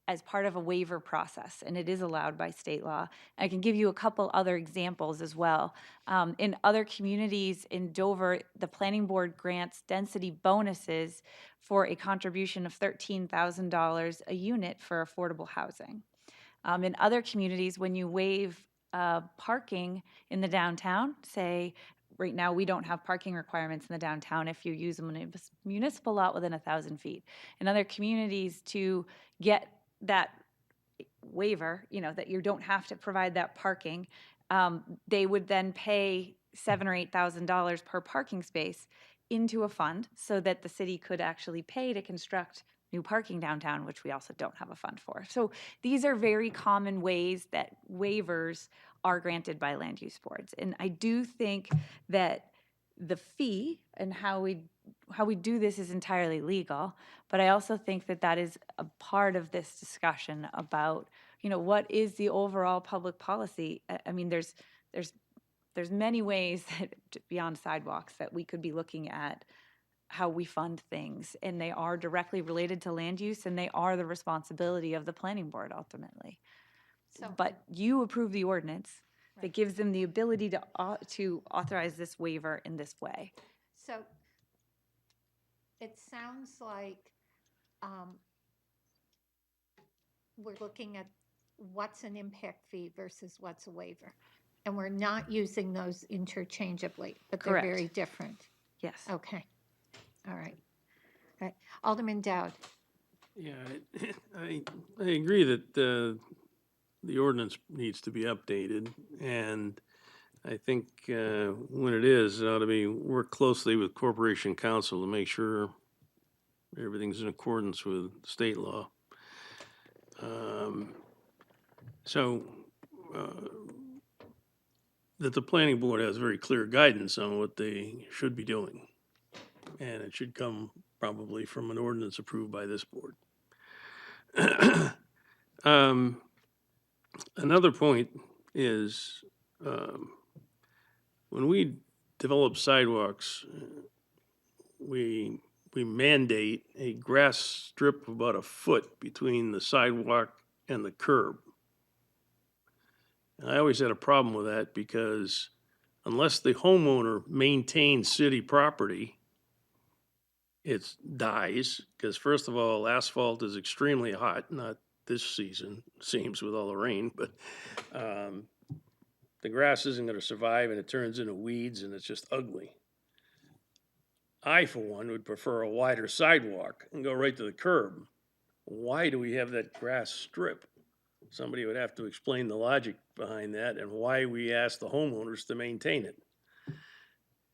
as part of a waiver process, and it is allowed by state law. I can give you a couple other examples as well. In other communities in Dover, the planning board grants density bonuses for a contribution of $13,000 a unit for affordable housing. In other communities, when you waive parking in the downtown, say, right now, we don't have parking requirements in the downtown if you use a municipal lot within 1,000 feet. In other communities, to get that waiver, you know, that you don't have to provide that parking, they would then pay $7,000 or $8,000 per parking space into a fund so that the city could actually pay to construct new parking downtown, which we also don't have a fund for. So these are very common ways that waivers are granted by land use boards. And I do think that the fee and how we do this is entirely legal, but I also think that that is a part of this discussion about, you know, what is the overall public policy. I mean, there's many ways that beyond sidewalks that we could be looking at how we fund things, and they are directly related to land use, and they are the responsibility of the planning board ultimately. So, But you approve the ordinance that Right. gives them the ability to authorize this waiver in this way. so it sounds like we're looking at what's an impact fee versus what's a waiver. And we're not using those interchangeably, but they're Correct. very different. Yes. Okay. All right. All right. Alderman Dowd. Yeah, I agree that the ordinance needs to be updated, and I think when it is, it ought to be work closely with Corporation Counsel to make sure everything's in accordance with state law. So that the planning board has very clear guidance on what they should be doing, and it should come probably from an ordinance approved by this board. Another point is when we develop sidewalks, we mandate a grass strip of about a foot between the sidewalk and the curb. And I always had a problem with that because unless the homeowner maintains city property, it dies, because first of all, asphalt is extremely hot, not this season, seems with all the rain, but the grass isn't gonna survive and it turns into weeds and it's just ugly. I, for one, would prefer a wider sidewalk and go right to the curb. Why do we have that grass strip? Somebody would have to explain the logic behind that and why we ask the homeowners to maintain it.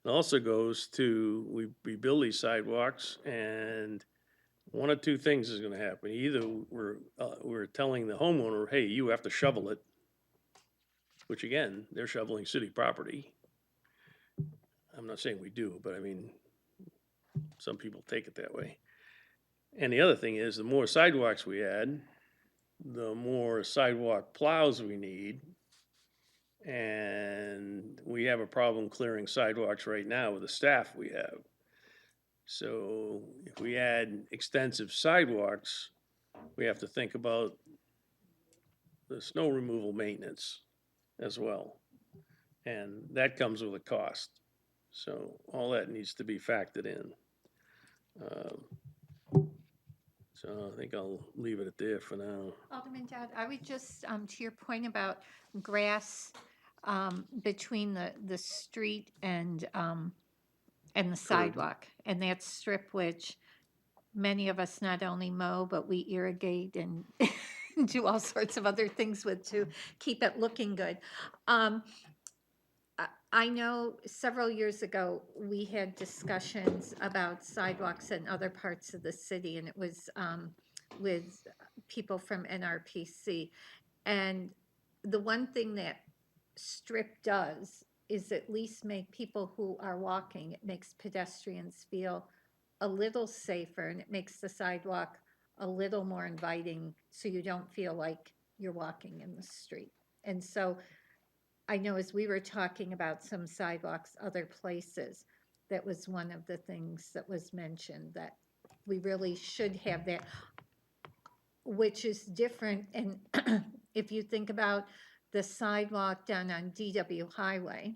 It also goes to, we build these sidewalks and one of two things is gonna happen. Either we're telling the homeowner, hey, you have to shovel it, which again, they're shoveling city property. I'm not saying we do, but I mean, some people take it that way. And the other thing is, the more sidewalks we add, the more sidewalk plows we need. And we have a problem clearing sidewalks right now with the staff we have. So if we add extensive sidewalks, we have to think about the snow removal maintenance as well. And that comes with a cost. So all that needs to be factored in. So I think I'll leave it at there for now. Alderman Dowd, I would just, to your point about grass between the street and the sidewalk, and that strip which many of us not only mow, but we irrigate and do all sorts of other things with to keep it looking good. I know several years ago, we had discussions about sidewalks in other parts of the city, and it was with people from NRPC. And the one thing that strip does is at least make people who are walking, it makes pedestrians feel a little safer, and it makes the sidewalk a little more inviting, so you don't feel like you're walking in the street. And so I know as we were talking about some sidewalks, other places, that was one of the things that was mentioned, that we really should have that, which is different. And if you think about the sidewalk down on DW Highway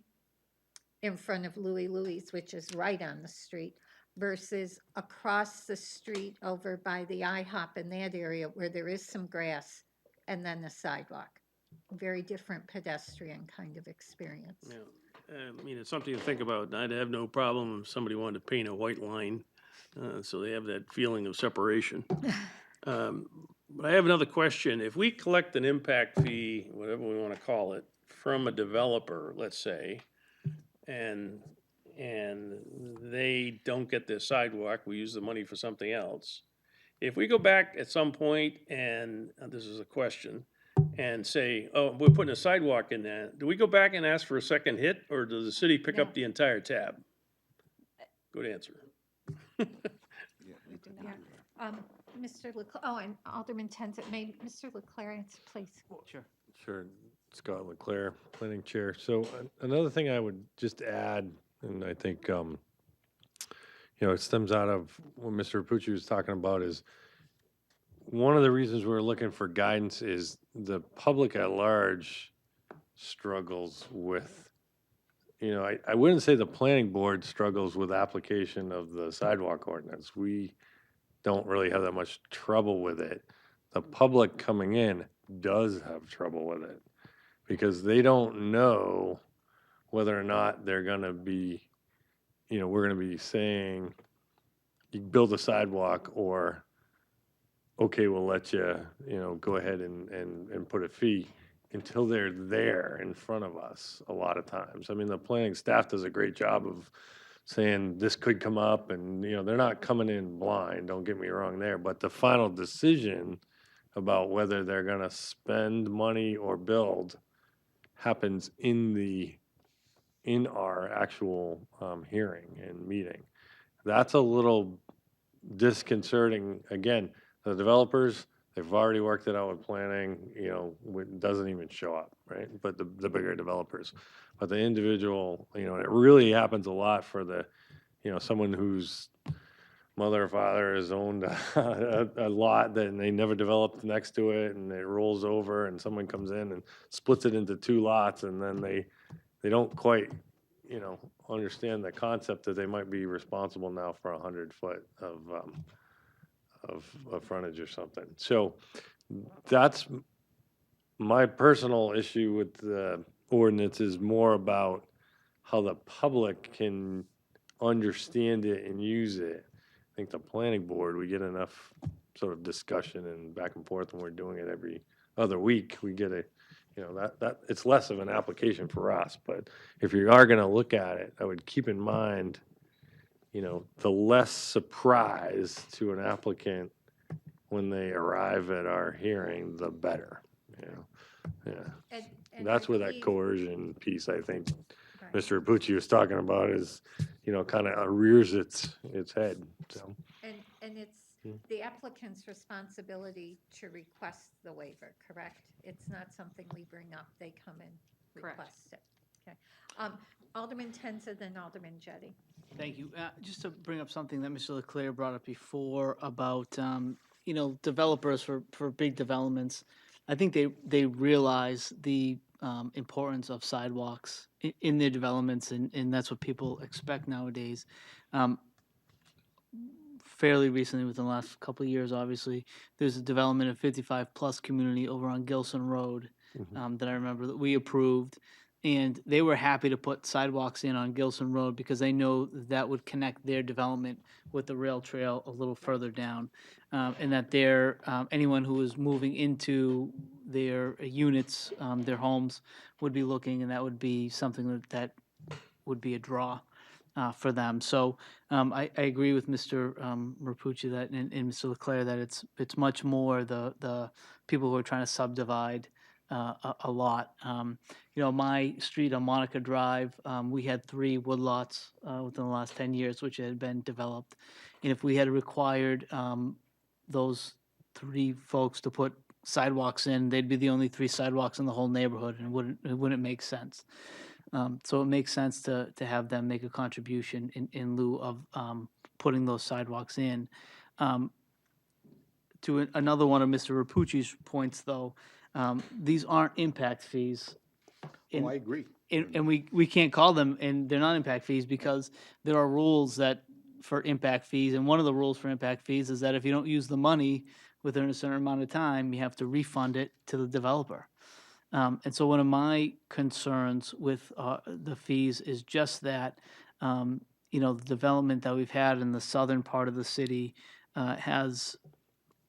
in front of Louie Louie's, which is right on the street, versus across the street over by the IHOP in that area where there is some grass and then the sidewalk. Very different pedestrian kind of experience. Yeah, I mean, it's something to think about. I'd have no problem if somebody wanted to paint a white line, so they have that feeling of separation. But I have another question. If we collect an impact fee, whatever we want to call it, from a developer, let's say, and they don't get their sidewalk, we use the money for something else. If we go back at some point, and this is a question, and say, oh, we're putting a sidewalk in there, do we go back and ask for a second hit, or does the city pick up No. the entire tab? Good answer. Mr. Leclerc, oh, and Alderman Tenz, Mr. Leclerc, please. Sure. Sure. Scott Leclerc, Planning Chair. So another thing I would just add, and I think, it stems out of what Mr. Rapucci was talking about, is one of the reasons we're looking for guidance is the public at large struggles with, I wouldn't say the planning board struggles with application of the sidewalk ordinance. We don't really have that much trouble with it. The public coming in does have trouble with it because they don't know whether or not they're going to be, we're going to be saying, you build a sidewalk, or, okay, we'll let you, go ahead and put a fee, until they're there in front of us a lot of times. I mean, the planning staff does a great job of saying this could come up, and, they're not coming in blind, don't get me wrong there, but the final decision about whether they're going to spend money or build happens in our actual hearing and meeting. That's a little disconcerting. Again, the developers, they've already worked it out with planning, it doesn't even show up, right? But the bigger developers. But the individual, and it really happens a lot for the, someone whose mother or father has owned a lot that they never developed next to it, and it rolls over, and someone comes in and splits it into two lots, and then they don't quite, understand the concept that they might be responsible now for 100 foot of frontage or something. So that's my personal issue with the ordinance, is more about how the public can understand it and use it. I think the planning board, we get enough sort of discussion and back and forth, and we're doing it every other week. We get that it's less of an application for us. But if you are going to look at it, I would keep in mind, the less surprise to an applicant when they arrive at our hearing, the better. Yeah. And That's I where that believe- coercion piece, I think, Right. Mr. Rapucci was talking about, is, kind of rears its head. So And it's the applicant's responsibility to request the waiver, correct? It's not something we bring up, they come and Correct. request it. Okay. Alderman Tenza, then Alderman Jettie. Thank you. Just to bring up something that Mr. Leclerc brought up before about, developers for big developments. I think they realize the importance of sidewalks in their developments, and that's what people expect nowadays. Um, Fairly recently, within the last couple of years, obviously, there's a development of 55-plus community over on Gilson Road that I remember that we approved. And they were happy to put sidewalks in on Gilson Road because they know that would connect their development with the rail trail a little further down. And that anyone who was moving into their units, their homes, would be looking, and that would be something that would be a draw for them. So I agree with Mr. Rapucci that and Mr. Leclerc that it's much more the people who are trying to subdivide a lot. My street on Monica Drive, we had 3 woodlots within the last 10 years, which had been developed. And if we had required those 3 folks to put sidewalks in, they'd be the only 3 sidewalks in the whole neighborhood, and it wouldn't make sense. So it makes sense to have them make a contribution in lieu of putting those sidewalks in. Another one of Mr. Rapucci's points, though, these aren't impact fees. Oh, I agree. And we can't call them, and they're not impact fees because there are rules for impact fees, and one of the rules for impact fees is that if you don't use the money within a certain amount of time, you have to refund it to the developer. And so one of my concerns with the fees is just that, the development that we've had in the southern part of the city has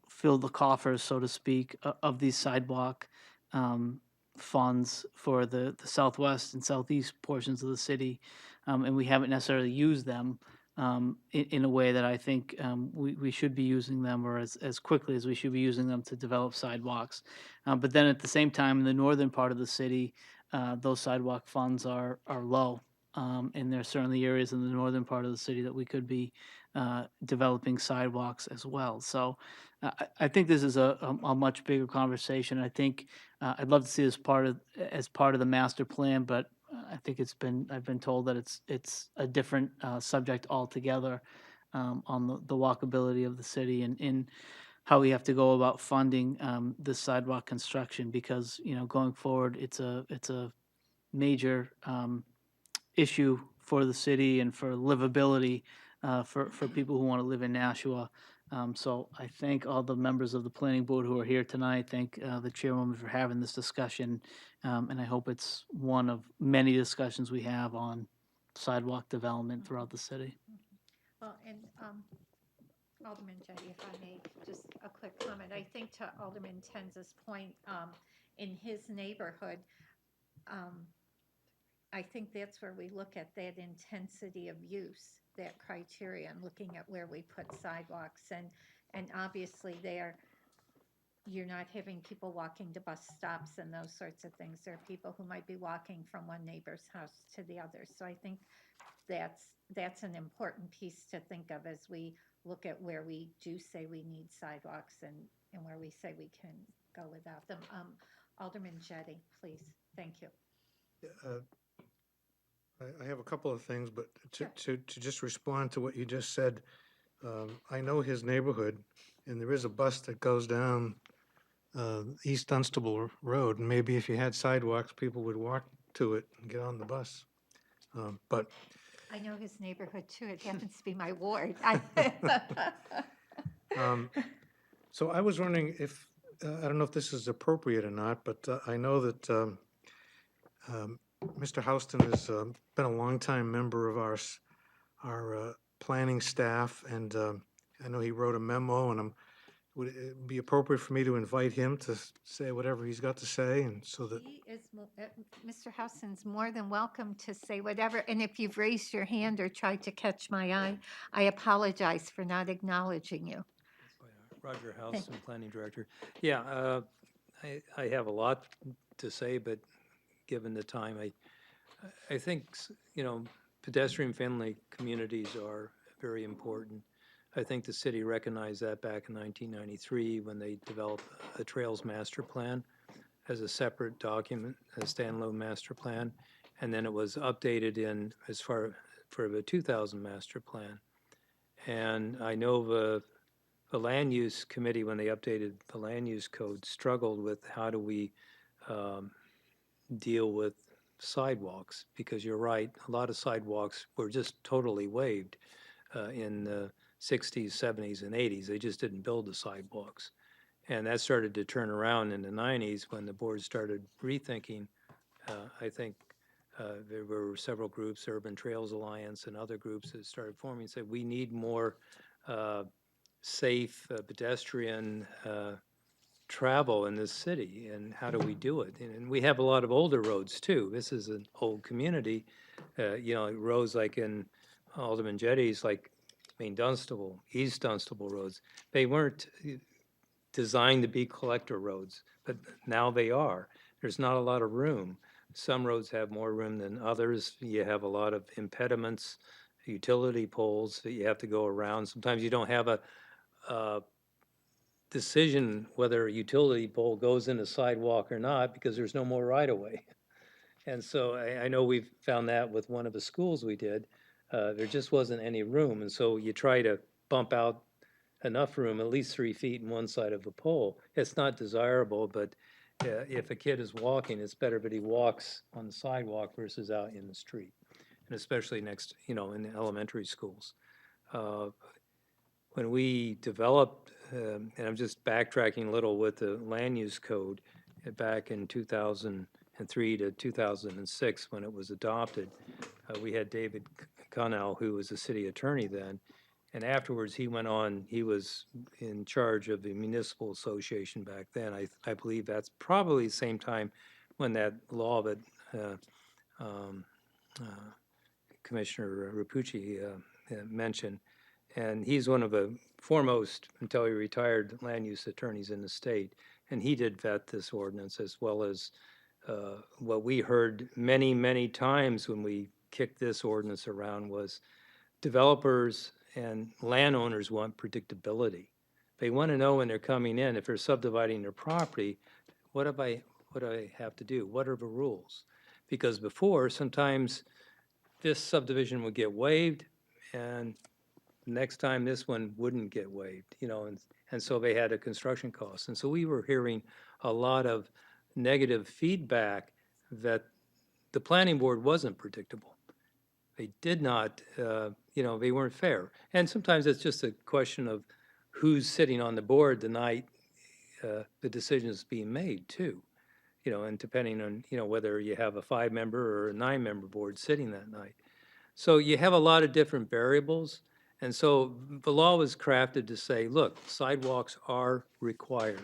filled the coffers, so to speak, of these sidewalk funds for the southwest and southeast portions of the city. And we haven't necessarily used them in a way that I think we should be using them, or as quickly as we should be using them to develop sidewalks. But then at the same time, in the northern part of the city, those sidewalk funds are low. And there are certainly areas in the northern part of the city that we could be developing sidewalks as well. So I think this is a much bigger conversation. I think I'd love to see this as part of the master plan, but I think I've been told that it's a different subject altogether on the walkability of the city and how we have to go about funding the sidewalk construction, because going forward it's a major issue for the city and for livability for people who want to live in Nashua. So I thank all the members of the planning board who are here tonight. Thank the chairwoman for having this discussion. And I hope it's one of many discussions we have on sidewalk development throughout the city. Well, and Alderman Jettie, if I may, just a quick comment. I think to Alderman Tenz's point, in his neighborhood, I think that's where we look at that intensity of use, that criteria, and looking at where we put sidewalks. And obviously you're not having people walking to bus stops and those sorts of things. There are people who might be walking from one neighbor's house to the other. So I think that's an important piece to think of as we look at where we do say we need sidewalks and where we say we can go without them. Alderman Jettie, please. Thank you. I have a couple of things, but to just respond to what you just said, I know his neighborhood, and there is a bus that goes down East Dunstable Road, and maybe if you had sidewalks, people would walk to it and get on the bus. But I know his neighborhood too. It happens to be my ward. so I was wondering if, I don't know if this is appropriate or not, but I know that Mr. Houston has been a longtime member of our planning staff, and I know he wrote a memo, and would it be appropriate for me to invite him to say whatever he's got to say, and so that He is, Mr. Houston's more than welcome to say whatever. And if you've raised your hand or tried to catch my eye, I apologize for not acknowledging you. Roger Houston, Planning Director. Yeah, I have a lot to say, but given the time, I think, pedestrian-friendly communities are very important. I think the city recognized that back in 1993 when they developed a Trails Master Plan as a separate document, a standalone master plan, and then it was updated for the 2000 master plan. And I know the land use committee, when they updated the land use code, struggled with how do we deal with sidewalks, because you're right, a lot of sidewalks were just totally waived in the 60s, 70s, and 80s. They just didn't build the sidewalks. And that started to turn around in the 90s when the board started rethinking. I think there were several groups, Urban Trails Alliance and other groups that started forming and said, we need more safe pedestrian travel in this city, and how do we do it? And we have a lot of older roads too. This is an old community, roads like in Alderman Jetty's, like Main Dunstable, East Dunstable roads. They weren't designed to be collector roads, but now they are. There's not a lot of room. Some roads have more room than others. You have a lot of impediments, utility poles that you have to go around. Sometimes you don't have a decision whether a utility pole goes in a sidewalk or not because there's no more right-of-way. And so I know we've found that with one of the schools we did. There just wasn't any room, and so you try to bump out enough room, at least 3 feet in one side of a pole. It's not desirable, but if a kid is walking, it's better that he walks on the sidewalk versus out in the street, and especially next, in the elementary schools. When we developed, and I'm just backtracking a little with the land use code, back in 2003 to 2006, when it was adopted, we had David Connell, who was the city attorney then, and afterwards he went on, he was in charge of the municipal association back then. I believe that's probably the same time when that law that Commissioner Rapucci mentioned. And he's one of the foremost, until he retired, land use attorneys in the state. And he did vet this ordinance, as well as what we heard many, many times when we kicked this ordinance around was developers and landowners want predictability. They want to know when they're coming in, if they're subdividing their property, what do I have to do? What are the rules? Because before, sometimes this subdivision would get waived, and next time this one wouldn't get waived, and so they had a construction cost. And so we were hearing a lot of negative feedback that the planning board wasn't predictable. They did not, they weren't fair. And sometimes it's just a question of who's sitting on the board the night the decision is being made too. And depending on, whether you have a 5-member or a 9-member board sitting that night. So you have a lot of different variables. And so the law was crafted to say, look, sidewalks are required.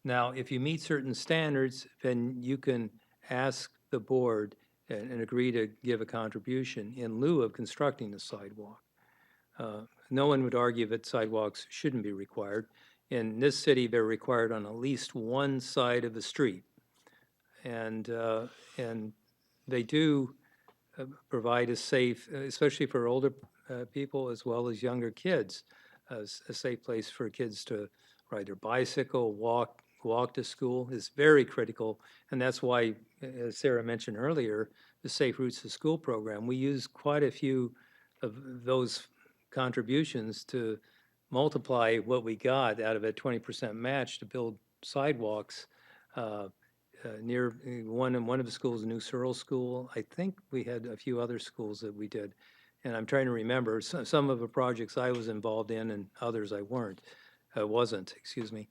Now, if you meet certain standards, then you can ask the board and agree to give a contribution in lieu of constructing the sidewalk. No one would argue that sidewalks shouldn't be required. In this city, they're required on at least one side of the street. And they do provide a safe, especially for older people as well as younger kids, a safe place for kids to ride their bicycle, walk to school is very critical. And that's why, as Sarah mentioned earlier, the Safe Routes to School program, we use quite a few of those contributions to multiply what we got out of a 20% match to build sidewalks near one of the schools, New Searle School. I think we had a few other schools that we did. And I'm trying to remember some of the projects I was involved in and others I wasn't, excuse me.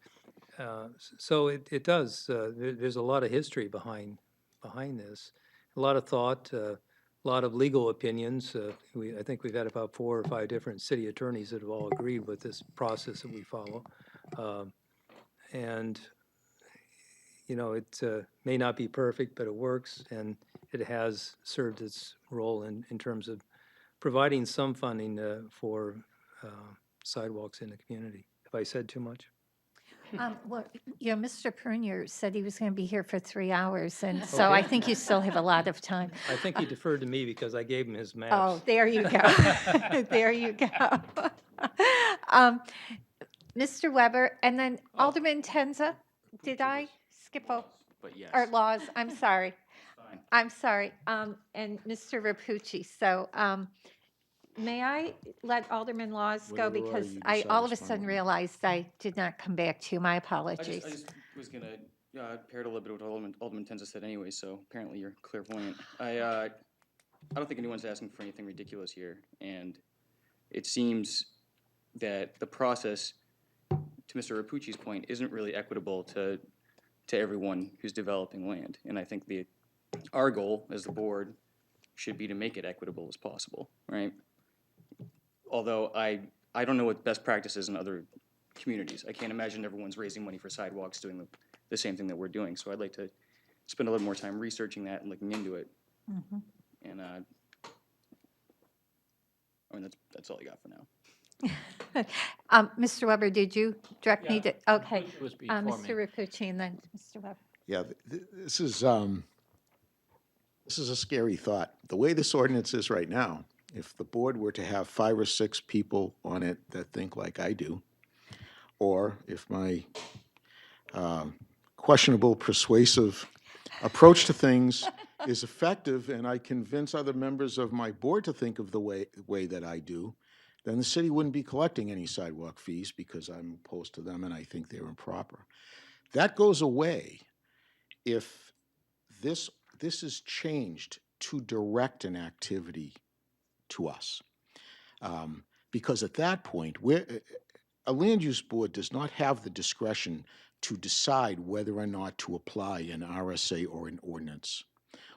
So it does, there's a lot of history behind this, a lot of thought, a lot of legal opinions. I think we've had about 4 or 5 different city attorneys that have all agreed with this process that we follow. And it may not be perfect, but it works, and it has served its role in terms of providing some funding for sidewalks in the community. Have I said too much? Well, Mr. Pernier said he was going to be here for 3 hours, and so I think you still have a lot of time. I think he deferred to me because I gave him his maps. Oh, there you go. There you go. Mr. Weber, and then Alderman Tenza, did I skip over? But yes. Or Laws, I'm sorry. I'm sorry. And Mr. Rapucci. So may I let Alderman Laws go, Whatever because you I decide all is of a fine sudden with me. realized I did not come back to you. My I apologies. just was gonna Paired a little bit with what Alderman Tenza said anyway, so apparently you're clairvoyant. I don't think anyone's asking for anything ridiculous here, and it seems that the process, to Mr. Rapucci's point, isn't really equitable to everyone who's developing land. And I think our goal as the board should be to make it equitable as possible, right? Although I don't know what best practice is in other communities. I can't imagine everyone's raising money for sidewalks doing the same thing that we're doing. So I'd like to spend a little more time researching that and looking into it. And I mean, that's all I got for now. Mr. Weber, did you direct me to, okay. It was before me. Mr. Rapucci and then Mr. Weber. Yeah, this is a scary thought. The way this ordinance is right now, if the board were to have 5 or 6 people on it that think like I do, or if my questionable persuasive approach to things is effective and I convince other members of my board to think of the way that I do, then the city wouldn't be collecting any sidewalk fees because I'm opposed to them and I think they're improper. That goes away if this is changed to direct an activity to us. Because at that point, a land use board does not have the discretion to decide whether or not to apply an RSA or an ordinance.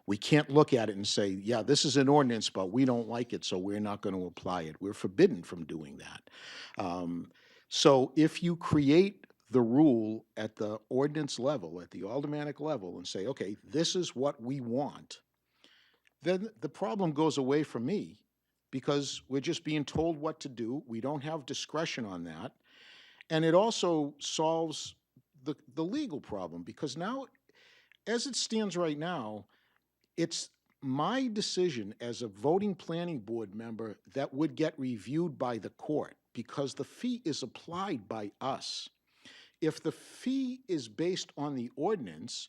We can't look at it and say, yeah, this is an ordinance, but we don't like it, so we're not going to apply it. We're forbidden from doing that. So if you create the rule at the ordinance level, at the aldermanic level, and say, okay, this is what we want, then the problem goes away from me because we're just being told what to do. We don't have discretion on that. And it also solves the legal problem because now, as it stands right now, it's my decision as a voting planning board member that would get reviewed by the court because the fee is applied by us. If the fee is based on the ordinance,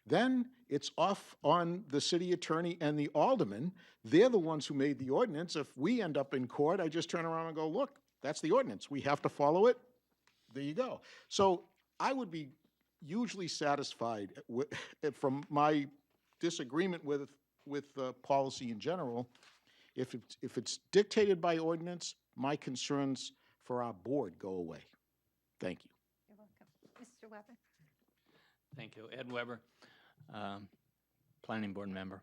then it's off on the city attorney and the alderman. They're the ones who made the ordinance. If we end up in court, I just turn around and go, look, that's the ordinance. We have to follow it. There you go. So I would be hugely satisfied from my disagreement with policy in general. If it's dictated by ordinance, my concerns for our board go away. Thank you. You're welcome. Mr. Weber. Thank you. Ed Weber, Planning Board member.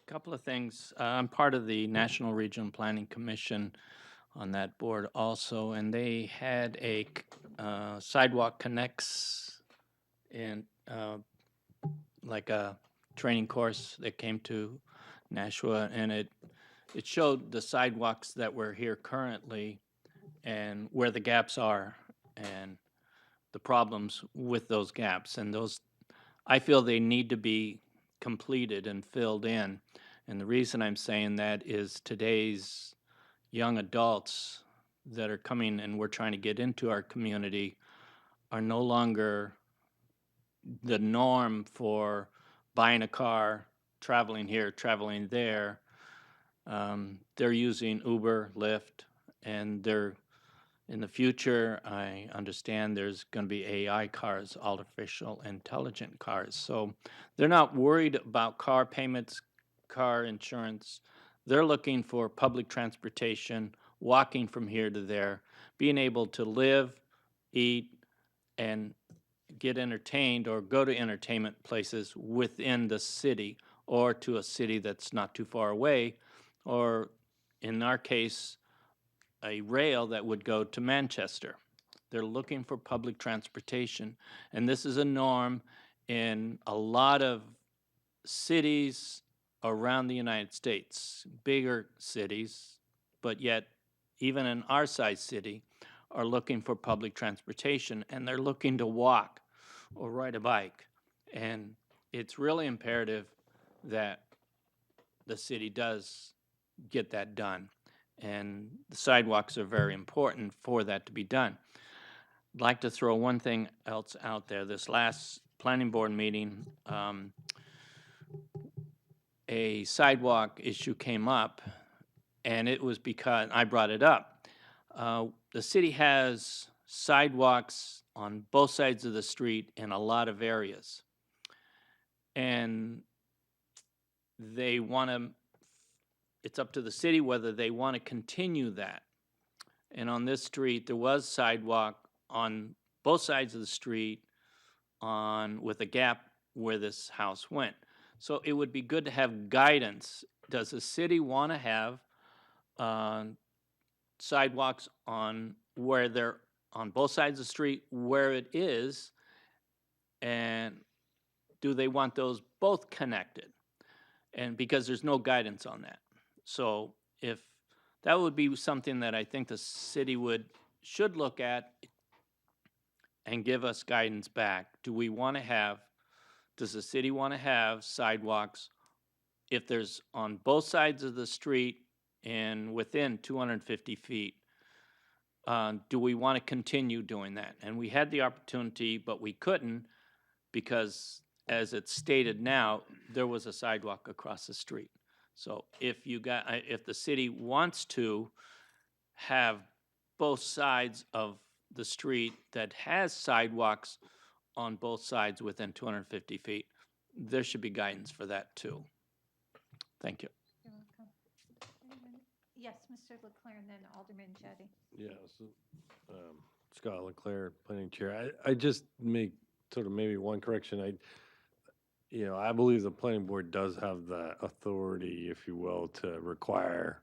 Couple of things. I'm part of the National Regional Planning Commission on that board also, and they had a Sidewalk Connects and like a training course that came to Nashua, and it showed the sidewalks that were here currently and where the gaps are and the problems with those gaps. And those, I feel they need to be completed and filled in. And the reason I'm saying that is today's young adults that are coming and we're trying to get into our community are no longer the norm for buying a car, traveling here, traveling there. They're using Uber, Lyft, and they're in the future, I understand there's going to be AI cars, artificial intelligent cars. So they're not worried about car payments, car insurance. They're looking for public transportation, walking from here to there, being able to live, eat, and get entertained or go to entertainment places within the city or to a city that's not too far away, or in our case, a rail that would go to Manchester. They're looking for public transportation, and this is a norm in a lot of cities around the United States, bigger cities, but yet even in our size city, are looking for public transportation, and they're looking to walk or ride a bike. And it's really imperative that the city does get that done. And the sidewalks are very important for that to be done. I'd like to throw one thing else out there. This last planning board meeting, a sidewalk issue came up, and it was because I brought it up. The city has sidewalks on both sides of the street in a lot of areas. And they want to, it's up to the city whether they want to continue that. And on this street, there was sidewalk on both sides of the street with a gap where this house went. So it would be good to have guidance. Does the city want to have sidewalks on where they're on both sides of the street where it is? And do they want those both connected? And because there's no guidance on that. So if that would be something that I think the city should look at and give us guidance back. Does the city want to have sidewalks if there's on both sides of the street and within 250 feet? Do we want to continue doing that? And we had the opportunity, but we couldn't because, as it's stated now, there was a sidewalk across the street. So if the city wants to have both sides of the street that has sidewalks on both sides within 250 feet, there should be guidance for that too. Thank you. You're welcome. Yes, Mr. Leclerc, and then Alderman Jettie. Yeah, so, Scott Leclerc, planning chair. I just make sort of maybe one correction. I believe the planning board does have the authority, if you will, to require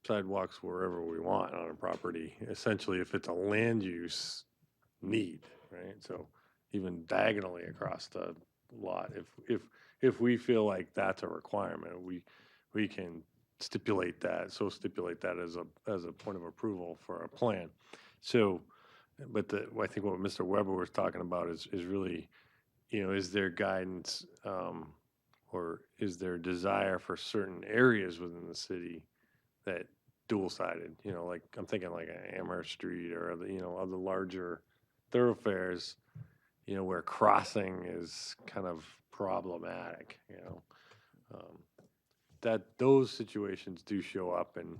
sidewalks wherever we want on a property, essentially if it's a land use need, right? So even diagonally across the lot, if we feel like that's a requirement, we can stipulate that as a point of approval for a plan. So, but I think what Mr. Weber was talking about is really, is there guidance or is there desire for certain areas within the city that dual-sided, like I'm thinking like Amherst Street or other larger thoroughfares, where crossing is kind of problematic, that those situations do show up. And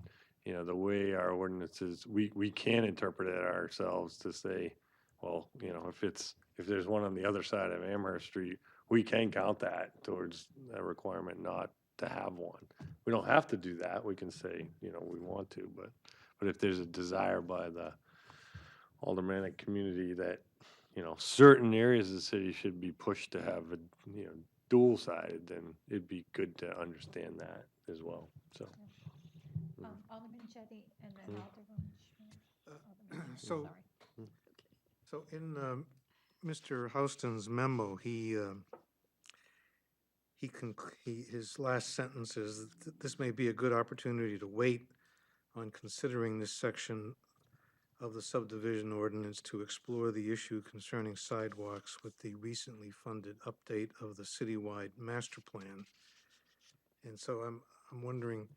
the way our ordinances, we can interpret it ourselves to say, well, if there's one on the other side of Amherst Street, we can count that towards a requirement not to have one. We don't have to do that. We can say, we want to, but if there's a desire by the aldermanic community that, certain areas of the city should be pushed to have a, dual-sided, then it'd be good to understand that as well, so. Alderman Jettie, and then Alderman Schmidt. So, Sorry. so in Mr. Houston's memo, his last sentence is, this may be a good opportunity to wait on considering this section of the subdivision ordinance to explore the issue concerning sidewalks with the recently funded update of the citywide master plan. And so I'm wondering,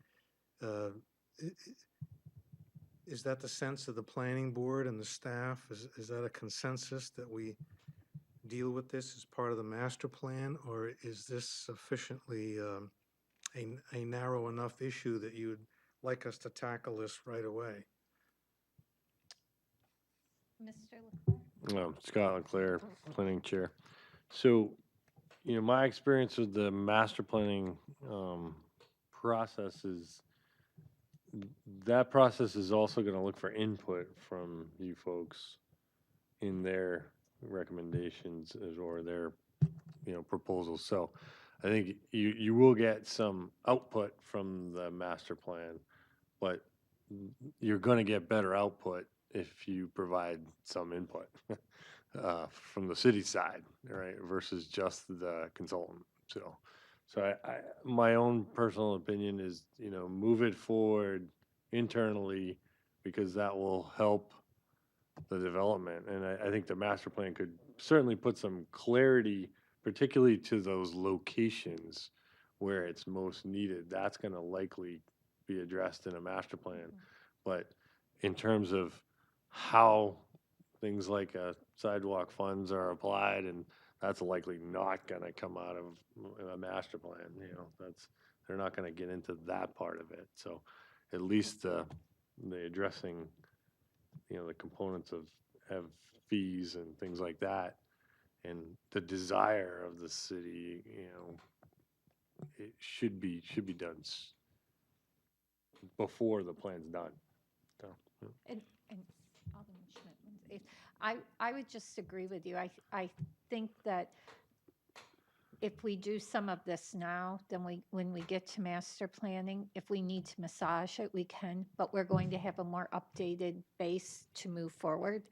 is that the sense of the planning board and the staff? Is that a consensus that we deal with this as part of the master plan, or is this sufficiently a narrow enough issue that you'd like us to tackle this right away? Mr. Leclerc. Scott Leclerc, planning chair. So, my experience with the master planning process is that process is also going to look for input from you folks in their recommendations or their proposals. So I think you will get some output from the master plan, but you're going to get better output if you provide some input from the city side, right, versus just the consultant. So my own personal opinion is, move it forward internally because that will help the development. And I think the master plan could certainly put some clarity, particularly to those locations where it's most needed. That's going to likely be addressed in a master plan. But in terms of how things like sidewalk funds are applied, and that's likely not going to come out of a master plan. They're not going to get into that part of it. So at least the addressing the components of have fees and things like that. And the desire of the city, it should be done before the plan's done. So, yeah. And Alderman Schmidt, I would just agree with you. I think that if we do some of this now, then when we get to master planning, if we need to massage it, we can, but we're going to have a more updated base to move forward.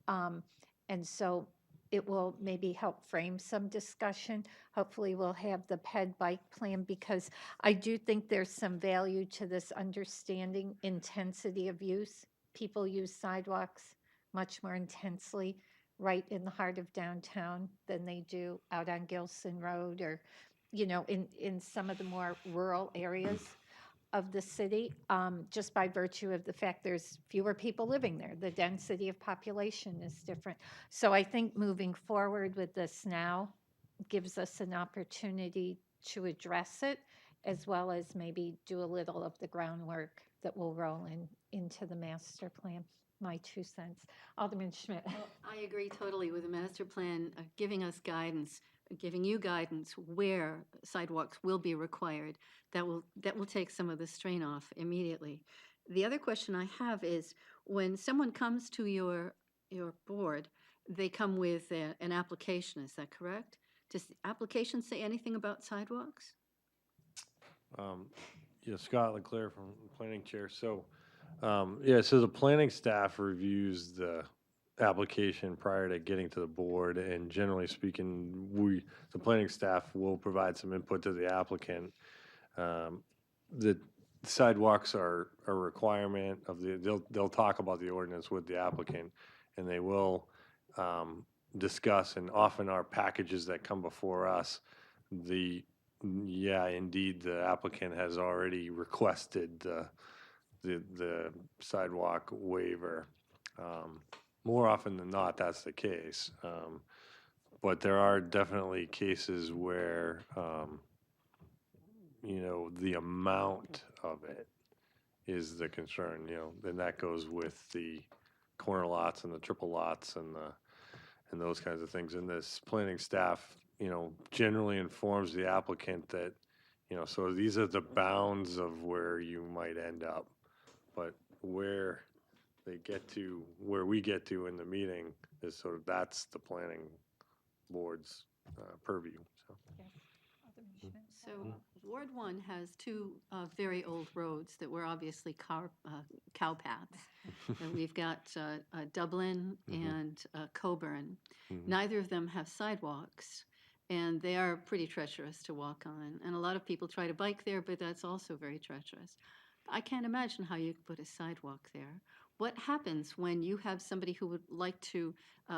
And so it will maybe help frame some discussion. Hopefully we'll have the PED bike plan, because I do think there's some value to this understanding intensity of use. People use sidewalks much more intensely right in the heart of downtown than they do out on Gilson Road, or, in some of the more rural areas of the city, just by virtue of the fact there's fewer people living there. The density of population is different. So I think moving forward with this now gives us an opportunity to address it, as well as maybe do a little of the groundwork that will roll into the master plan. My 2 cents. Alderman Schmidt. Well, I agree totally with the master plan, giving us guidance, giving you guidance where sidewalks will be required. That will take some of the strain off immediately. The other question I have is, when someone comes to your board, they come with an application, is that correct? Does the application say anything about sidewalks? Yeah, Scott Leclerc from the Planning Chair. So, so the planning staff reviews the application prior to getting to the board, and generally speaking, the planning staff will provide some input to the applicant. The sidewalks are a requirement of they'll talk about the ordinance with the applicant, and they will discuss, and often our packages that come before us, indeed, the applicant has already requested the sidewalk waiver. More often than not, that's the case. But there are definitely cases where, the amount of it is the concern, then that goes with the corner lots and the triple lots and those kinds of things. And this planning staff, generally informs the applicant that, so these are the bounds of where you might end up. But where we get to in the meeting is sort of, that's the planning board's purview, so. So Ward 1 has two very old roads that were obviously cow paths. And we've got Dublin and Coburn. Neither of them have sidewalks, and they are pretty treacherous to walk on. And a lot of people try to bike there, but that's also very treacherous. I can't imagine how you could put a sidewalk there. What happens when you have somebody who would like to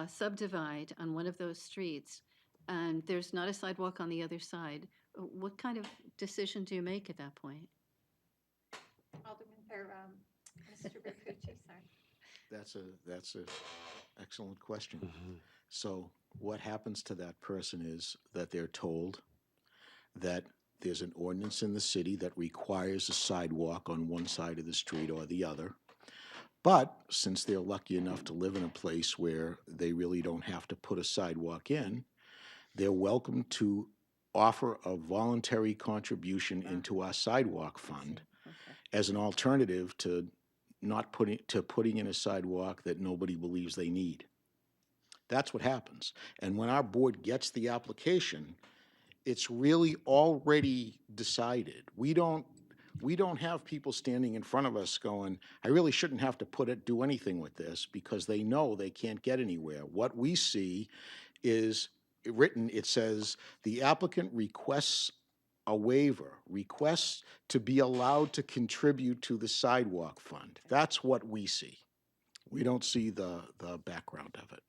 subdivide on one of those streets, and there's not a sidewalk on the other side? What kind of decision do you make at that point? Alderman, or Mr. Berpucci, sorry. That's a excellent question. So what happens to that person is that they're told that there's an ordinance in the city that requires a sidewalk on one side of the street or the other. But since they're lucky enough to live in a place where they really don't have to put a sidewalk in, they're welcome to offer a voluntary contribution into our sidewalk fund as an alternative to putting in a sidewalk that nobody believes they need. That's what happens. And when our board gets the application, it's really already decided. We don't have people standing in front of us going, I really shouldn't have to do anything with this, because they know they can't get anywhere. What we see is written, it says, the applicant requests a waiver, requests to be allowed to contribute to the sidewalk fund. That's what we see. We don't see the background of it.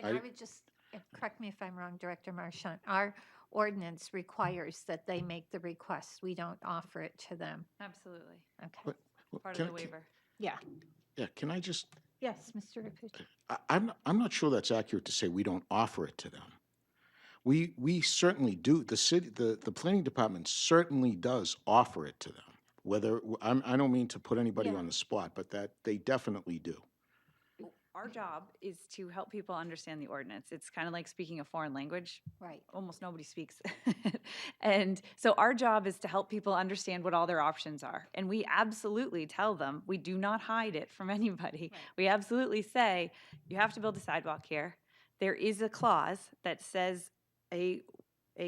I would just, correct me if I'm wrong, Director Marchant, our ordinance requires that they make the request. We don't offer it to them. Absolutely. Okay. Part of the waiver. Yeah. Yeah, can I just, Yes, Mr. Rapucci. I'm not sure that's accurate to say we don't offer it to them. We certainly do. The planning department certainly does offer it to them. I don't mean to put anybody on the spot, but that they definitely do. our job is to help people understand the ordinance. It's kind of like speaking a foreign language. Right. Almost nobody speaks. And so our job is to help people understand what all their options are. And we absolutely tell them, we do not hide it from anybody. Right. We absolutely say, you have to build a sidewalk here. There is a clause that says a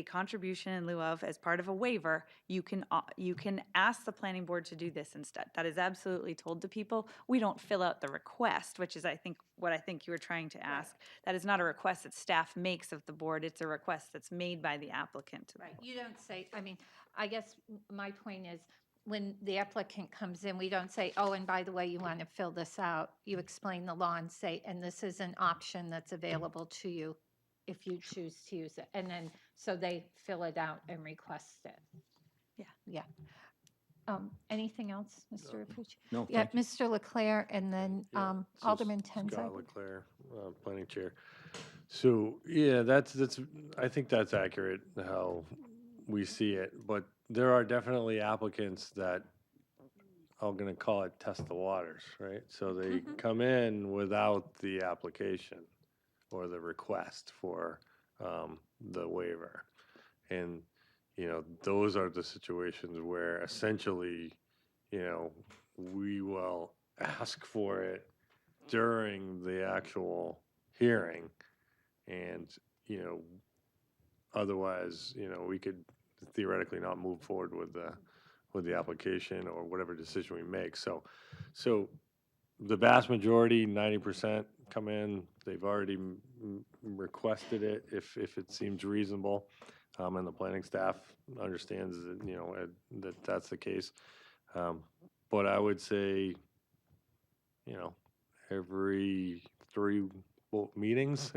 contribution in lieu of, as part of a waiver, you can ask the planning board to do this instead. That is absolutely told to people. We don't fill out the request, which is, I think, what I think you were trying to ask. That is not a request that staff makes of the board. It's a request that's made by the applicant to the Right, board. you don't say, I mean, I guess my point is, when the applicant comes in, we don't say, oh, and by the way, you want to fill this out. You explain the law and say, and this is an option that's available to you if you choose to use it. And then, so they fill it out and request it. Yeah. Yeah. Anything else, Mr. Rapucci? No, Yeah, thank you. Mr. Leclerc, and then Yeah, so Alderman Tenza. Scott Leclerc, planning chair. So, yeah, that's, I think that's accurate, how we see it, but there are definitely applicants that are gonna call it test the waters, right? So they come in without the application or the request for, the waiver. And, those are the situations where essentially, we will ask for it during the actual hearing. And, otherwise, we could theoretically not move forward with the application or whatever decision we make. So the vast majority, 90%, come in, they've already requested it if it seems reasonable. And the planning staff understands that, that that's the case. But I would say, every 3 meetings,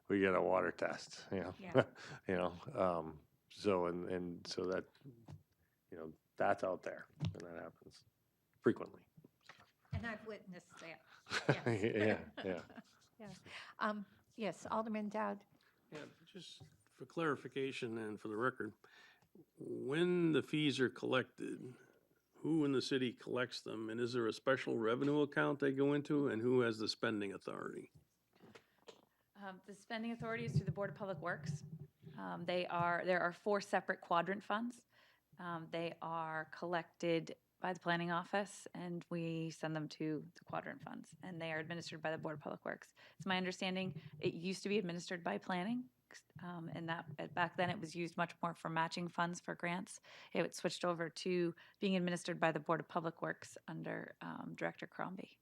we get a water test, Yeah. So, and so that, that's out there, and that happens frequently. And I've witnessed that. Yes. Yeah. Yeah. Yes, Alderman Dowd. Yeah, just for clarification and for the record, when the fees are collected, who in the city collects them, and is there a special revenue account they go into, and who has the spending authority? The spending authority is through the Board of Public Works. There are 4 separate quadrant funds. They are collected by the planning office, and we send them to the quadrant funds, and they are administered by the Board of Public Works. It's my understanding it used to be administered by planning, and that back then it was used much more for matching funds for grants. It switched over to being administered by the Board of Public Works under Director Crombie.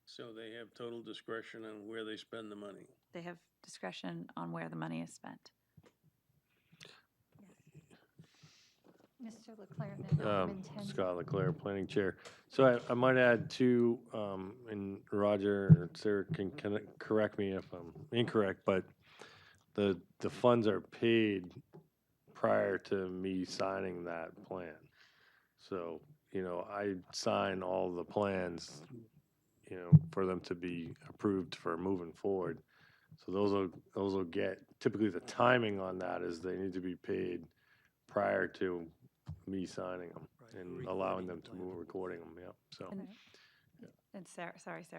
So they have total discretion on where they spend the money. They have discretion on where the money is spent. Mr. Leclerc, and then Alderman Tenza. Scott Leclerc, planning chair. So I might add too, and Roger or Sarah can correct me if I'm incorrect, but the funds are paid prior to me signing that plan. So, I sign all the plans, for them to be approved for moving forward. So those will get, typically the timing on that is they need to be paid prior to me signing them Right, and recording allowing the them to plan. move, recording them, yeah, so. And Sarah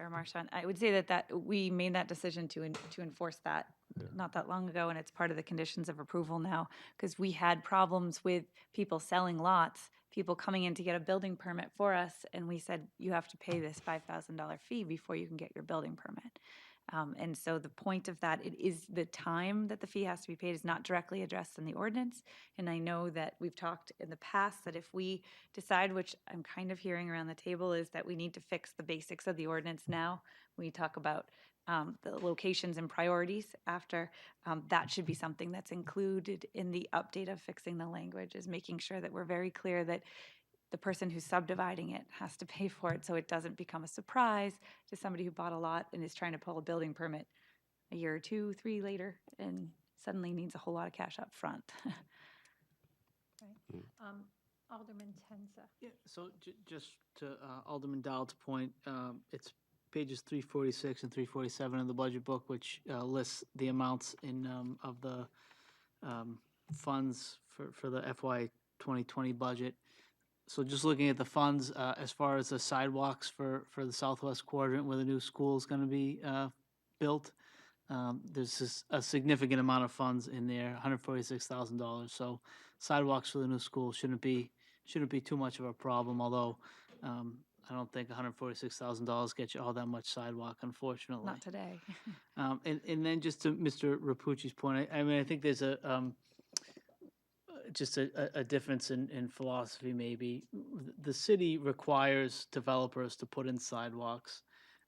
Marchand, I would say that we made that decision to enforce that not that long ago, and it's part of the conditions of approval now, because we had problems with people selling lots, people coming in to get a building permit for us, and we said, you have to pay this $5,000 fee before you can get your building permit. And so the point of that, it is the time that the fee has to be paid is not directly addressed in the ordinance. And I know that we've talked in the past that if we decide, which I'm kind of hearing around the table, is that we need to fix the basics of the ordinance now. We talk about the locations and priorities after. That should be something that's included in the update of fixing the language, is making sure that we're very clear that the person who's subdividing it has to pay for it, so it doesn't become a surprise to somebody who bought a lot and is trying to pull a building permit a year or 2, 3 later and suddenly needs a whole lot of cash up front. Right. Alderman Tenza. Yeah, so just to Alderman Dowd's point, it's pages 346 and 347 of the budget book, which lists the amounts of the funds for the FY 2020 budget. So just looking at the funds, as far as the sidewalks for the southwest quadrant where the new school is going to be built. There's just a significant amount of funds in there, $146,000. So sidewalks for the new school shouldn't be too much of a problem. Although I don't think $146,000 gets you all that much sidewalk, unfortunately. Not today. And then just to Mr. Rapucci's point, I mean, I think there's just a difference in philosophy maybe. The city requires developers to put in sidewalks.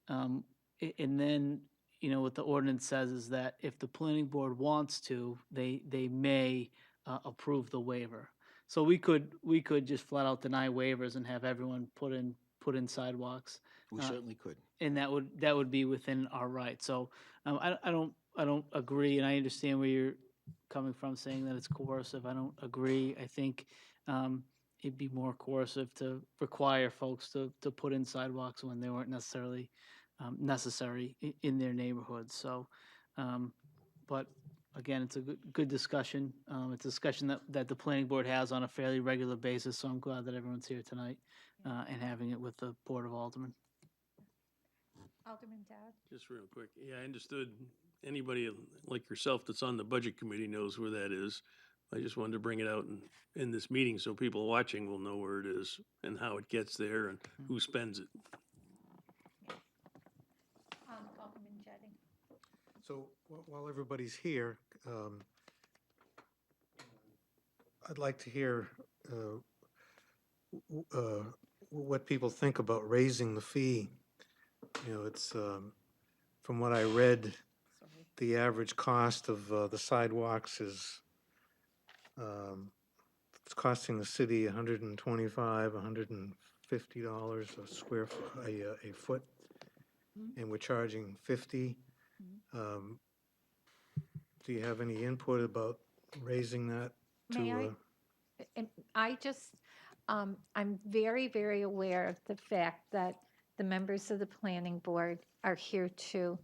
And then, what the ordinance says is that if the planning board wants to, they may approve the waiver. So we could just flat out deny waivers and have everyone put in sidewalks. We certainly could. And that would be within our right. So I don't agree, and I understand where you're coming from saying that it's coercive. I don't agree. I think it'd be more coercive to require folks to put in sidewalks when they weren't necessarily necessary in their neighborhoods. So, but again, it's a good discussion. It's a discussion that the planning board has on a fairly regular basis. So I'm glad that everyone's here tonight and having it with the Board of Aldermen. Alderman Dowd? Just real quick, yeah, I understood. Anybody like yourself that's on the budget committee knows where that is. I just wanted to bring it out in this meeting so people watching will know where it is and how it gets there and who spends it. Alderman Jetting? So while everybody's here, I'd like to hear what people think about raising the fee. It's, from what I read, the average cost of the sidewalks is, it's costing the city $125, $150 a square foot, a foot, and we're charging 50. Do you have any input about raising that to? May I? And I just, I'm very, very aware of the fact that the members of the planning board are here to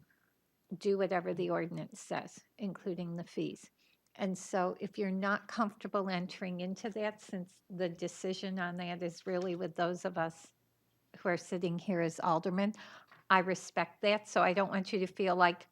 do whatever the ordinance says, including the fees. And so if you're not comfortable entering into that, since the decision on that is really with those of us who are sitting here as aldermen, I respect that. So I don't want you to feel like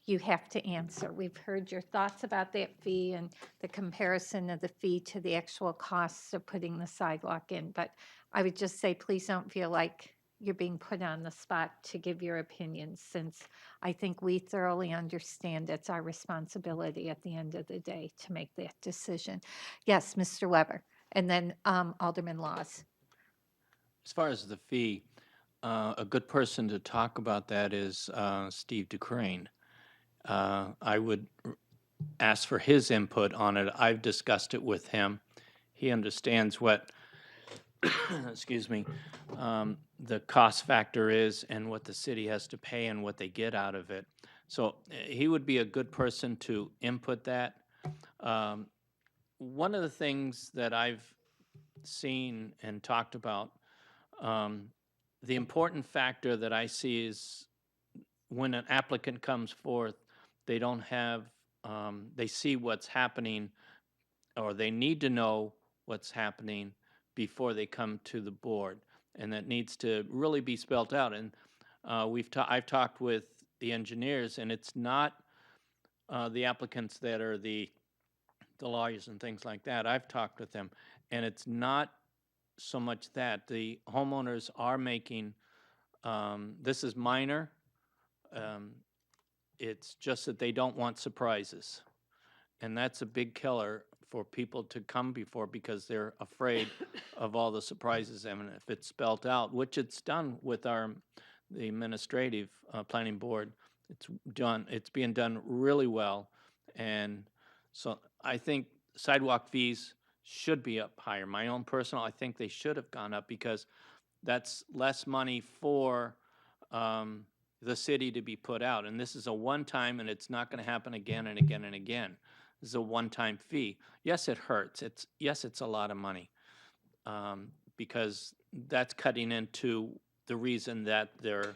you have to answer. We've heard your thoughts about that fee and the comparison of the fee to the actual costs of putting the sidewalk in. But I would just say, please don't feel like you're being put on the spot to give your opinions, since I think we thoroughly understand it's our responsibility at the end of the day to make that decision. Yes, Mr. Weber, and then Alderman Laws. As far as the fee, a good person to talk about that is Steve DeCrane. I would ask for his input on it. I've discussed it with him. He understands what, excuse me, the cost factor is and what the city has to pay and what they get out of it. So he would be a good person to input that. One of the things that I've seen and talked about, the important factor that I see is when an applicant comes forth, they don't have, they see what's happening, or they need to know what's happening before they come to the board. And that needs to really be spelled out. And I've talked with the engineers, and it's not the applicants that are the lawyers and things like that. I've talked with them, and it's not so much that the homeowners are making, this is minor. It's just that they don't want surprises. And that's a big killer for people to come before, because they're afraid of all the surprises. And if it's spelled out, which it's done with the administrative planning board, it's being done really well. And so I think sidewalk fees should be up higher. My own personal, I think they should have gone up, because that's less money for the city to be put out. And this is a one-time, and it's not going to happen again and again and again. This is a one-time fee. Yes, it hurts. Yes, it's a lot of money, because that's cutting into the reason that they're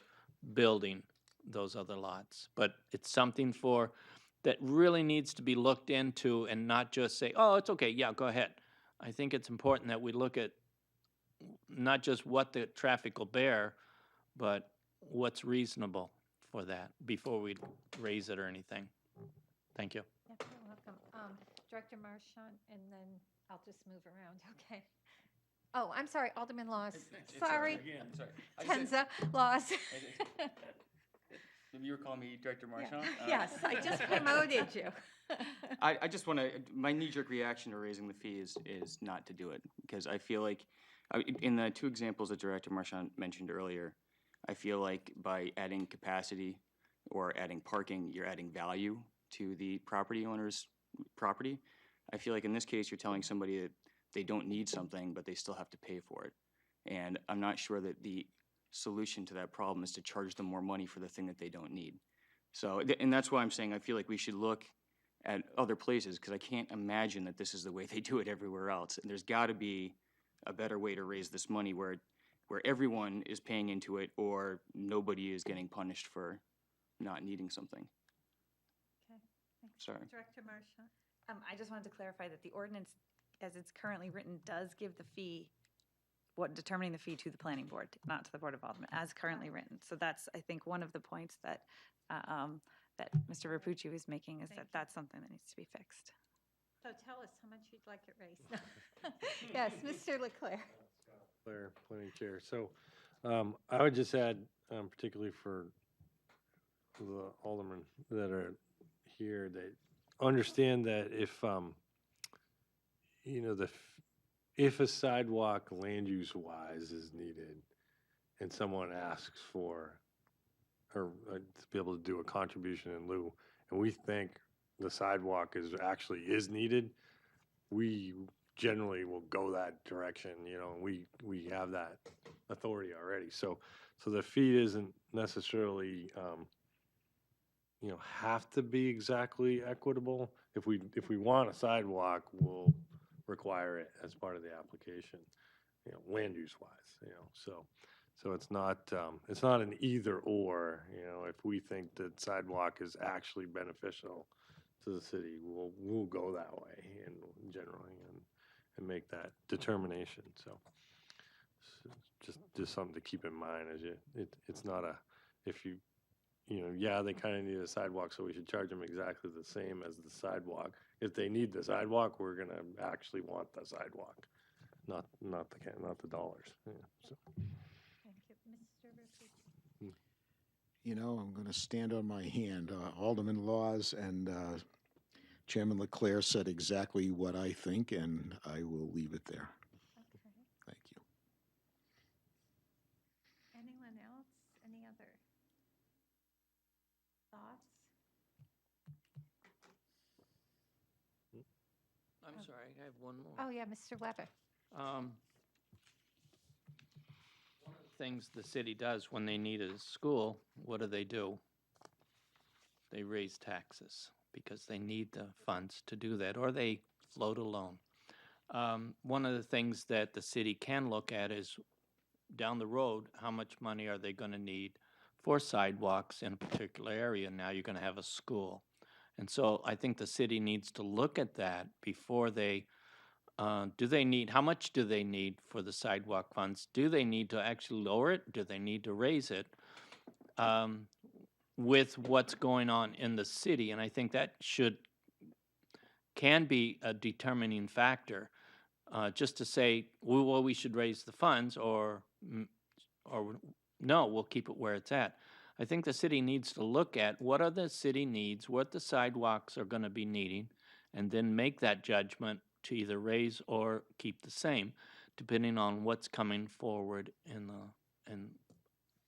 building those other lots. But it's something that really needs to be looked into, and not just say, oh, it's okay, yeah, go ahead. I think it's important that we look at not just what the traffic will bear, but what's reasonable for that before we raise it or anything. Thank you. Yeah, you're welcome. Director Marchant, and then I'll just move around, okay? Oh, I'm sorry, Alderman Laws. Sorry. I'm sorry. Tenza Laws. You were calling me Director Marchand? Yes, I just promoted you. I just want to, my knee-jerk reaction to raising the fee is not to do it, because I feel like, in the two examples that Director Marchand mentioned earlier, I feel like by adding capacity or adding parking, you're adding value to the property owner's property. I feel like in this case, you're telling somebody that they don't need something, but they still have to pay for it. And I'm not sure that the solution to that problem is to charge them more money for the thing that they don't need. So, and that's why I'm saying I feel like we should look at other places, because I can't imagine that this is the way they do it everywhere else. And there's got to be a better way to raise this money where everyone is paying into it or nobody is getting punished for not needing something. Okay, thanks. Sorry. Director Marchant. I just wanted to clarify that the ordinance, as it's currently written, does give the fee, determining the fee to the planning board, not to the Board of Aldermen, as currently written. So that's, I think, one of the points that that Mr. Rapucci was making, is that that's something that needs to be fixed. So tell us how much you'd like it raised. Yes, Mr. Leclerc. Claire, planning chair. So I would just add, particularly for the aldermen that are here, that understand that if, you know, if a sidewalk land use wise is needed and someone asks for, or to be able to do a contribution in lieu, and we think the sidewalk is needed, we generally will go that direction, you know, and we have that authority already. So the fee isn't necessarily, you know, have to be exactly equitable. If we want a sidewalk, we'll require it as part of the application, you know, land use wise, you know, so it's not an either or, you know, if we think that sidewalk is actually beneficial to the city, we'll go that way and generally and make that determination. So just something to keep in mind as it's not if you know, yeah, they kind of need a sidewalk, so we should charge them exactly the same as the sidewalk. If they need the sidewalk, we're gonna actually want the sidewalk, not the dollars. Yeah, so. Thank you. Mr. Rapucci. You know, I'm going to stand on my hand. Alderman Laws and Chairman Leclerc said exactly what I think, and I will leave it there. Okay. Thank you. Anyone else? Any other thoughts? I'm sorry, I have one more. Oh, yeah, Mr. Weber. One of the things the city does when they need a school, what do? They raise taxes because they need the funds to do that, or they float a loan. One of the things that the city can look at is down the road, how much money are they going to need for sidewalks in a particular area? Now you're going to have a school. And so I think the city needs to look at that before they how much do they need for the sidewalk funds? Do they need to actually lower it? Do they need to raise it? With what's going on in the city, and I think that can be a determining factor. Just to say, well, we should raise the funds, or no, we'll keep it where it's at. I think the city needs to look at what are the city needs, what the sidewalks are going to be needing, and then make that judgment to either raise or keep the same, depending on what's coming forward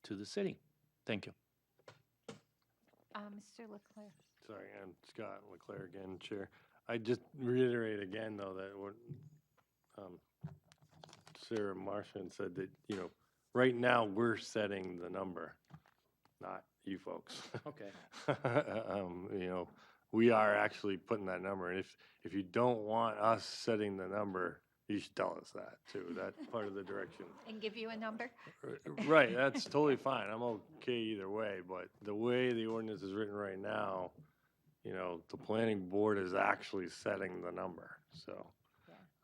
to the city. Thank you. Mr. Leclerc. Sorry, I'm Scott Leclerc again, Chair. I just reiterate again, though, that what Sarah Marchand said, that, you know, right now we're setting the number, not you folks. Okay. You know, we are actually putting that number, and if you don't want us setting the number, you should tell us that too. That's part of the direction. And give you a number? Right, that's totally fine. I'm okay either way, but the way the ordinance is written right now, you know, the planning board is actually setting the number. So,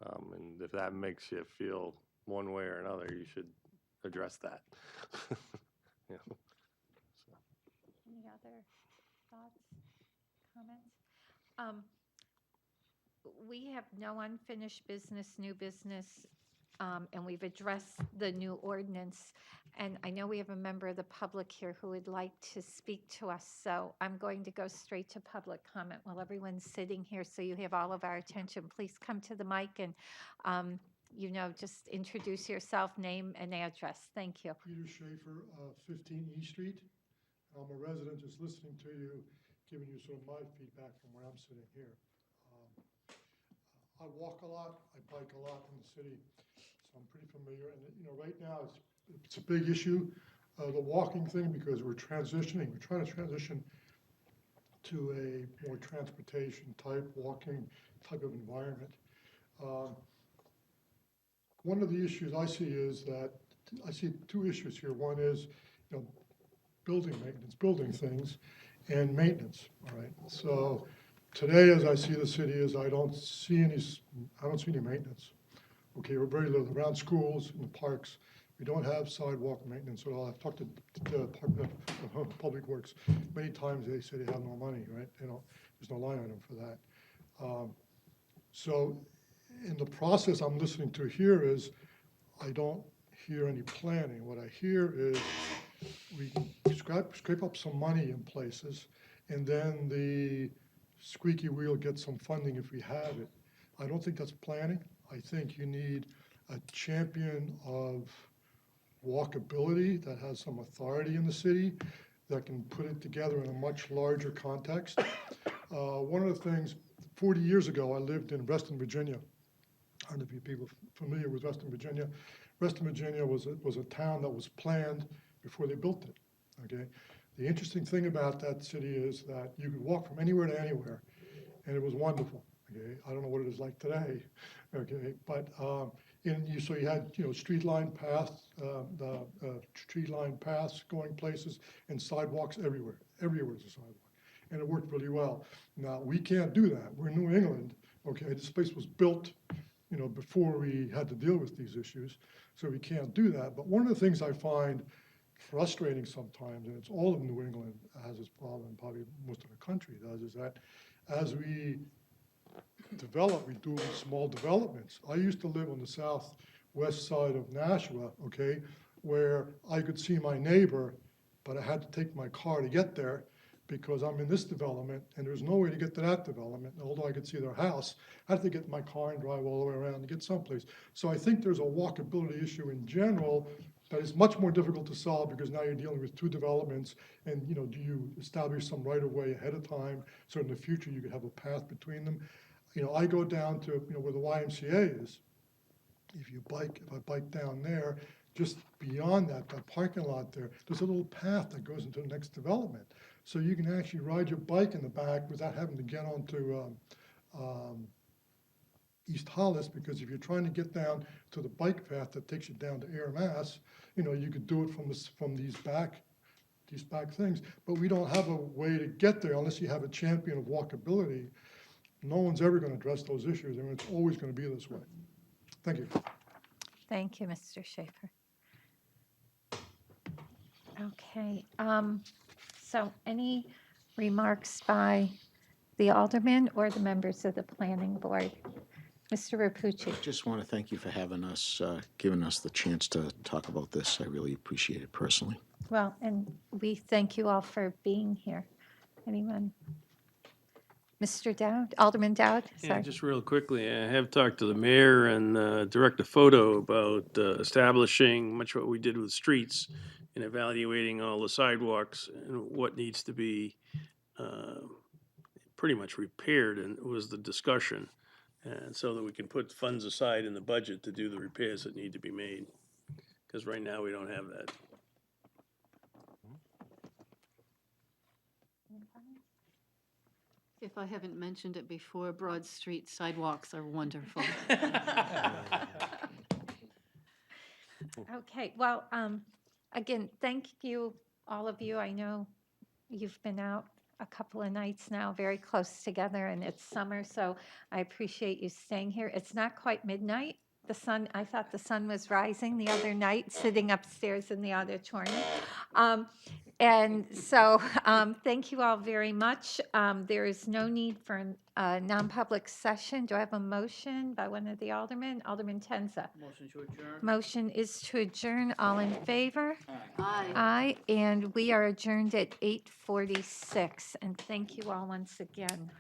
Yeah. And if that makes you feel one way or another, you should address that. You know, so. comments. We have no unfinished business, new business, and we've addressed the new ordinance. And I know we have a member of the public here who would like to speak to us, so I'm going to go straight to public comment while everyone's sitting here, so you have all of our attention. Please come to the mic and, just introduce yourself, name and address. Thank you. Peter Schaefer, 15 E Street. I'm a resident just listening to you, giving you sort of my feedback from where I'm sitting here. I walk a lot, I bike a lot in the city, so I'm pretty familiar. And, right now, it's a big issue, the walking thing, because we're trying to transition to a more transportation type, walking type of environment. One of the issues I see is that, I see two issues here. One is, building maintenance, building things, and maintenance, all right? So today, as I see the city, I don't see any maintenance. Okay, we're very little around schools and the parks. We don't have sidewalk maintenance at all. I've talked to the Department of Public Works many times. They say they have no money, right? There's no line item for that. So in the process I'm listening to here is, I don't hear any planning. What I hear is we scrape up some money in places, and then the squeaky wheel gets some funding if we have it. I don't think that's planning. I think you need a champion of walkability that has some authority in the city that can put it together in a much larger context. One of the things, 40 years ago, I lived in Reston, Virginia. I don't know if you people are familiar with Reston, Virginia. Reston, Virginia was a town that was planned before they built it, okay? The interesting thing about that city is that you could walk from anywhere to anywhere, and it was wonderful, okay? I don't know what it is like today, okay? But so you had, street line paths, tree line paths going places, and sidewalks everywhere. Everywhere was a sidewalk, and it worked really well. Now, we can't do that. We're in New England, okay? This place was built before we had to deal with these issues, so we can't do that. But one of the things I find frustrating sometimes, and it's all of New England has this problem, probably most of the country does, is that as we develop, we do small developments. I used to live on the southwest side of Nashua, okay, where I could see my neighbor, but I had to take my car to get there because I'm in this development, and there's no way to get to that development. Although I could see their house, I had to get in my car and drive all the way around to get someplace. So I think there's a walkability issue in general that is much more difficult to solve because now you're dealing with two developments, and do you establish some right-of-way ahead of time so in the future you could have a path between them? I go down to where the YMCA is. If I bike down there, just beyond that parking lot there's a little path that goes into the next development. So you can actually ride your bike in the back without having to get onto East Hollis, because if you're trying to get down to the bike path that takes you down to Air Mass, you could do it from these back things. But we don't have a way to get there unless you have a champion of walkability. No one's ever going to address those issues, and it's always going to be this way. Thank you. Thank you, Mr. Schaefer. Okay, so any remarks by the alderman or the members of the planning board? Mr. Rapucci. Just want to thank you for having us, giving us the chance to talk about this. I really appreciate it personally. Well, and we thank you all for being here. Anyone? Mr. Dowd, Alderman Dowd, Yeah, sorry. just real quickly, I have talked to the mayor and Director Photo about establishing much what we did with streets and evaluating all the sidewalks and what needs to be pretty much repaired, and it was the discussion. And so that we can put funds aside in the budget to do the repairs that need to be made. Because right now, we don't have that. If I haven't mentioned it before, Broad Street sidewalks are wonderful. Okay, well, again, thank you, all of you. I know you've been out a couple of nights now, very close together, and it's summer, so I appreciate you staying here. It's not quite midnight, The sun, I thought the sun was rising the other night, sitting upstairs in the auditorium. And so, thank you all very much. There is no need for a non-public session. Do I have a motion by one of the aldermen? Alderman Tenza. Motion to adjourn? Motion is to adjourn. All in favor? Aye. Aye, and we are adjourned at 8:46. And thank you all once again.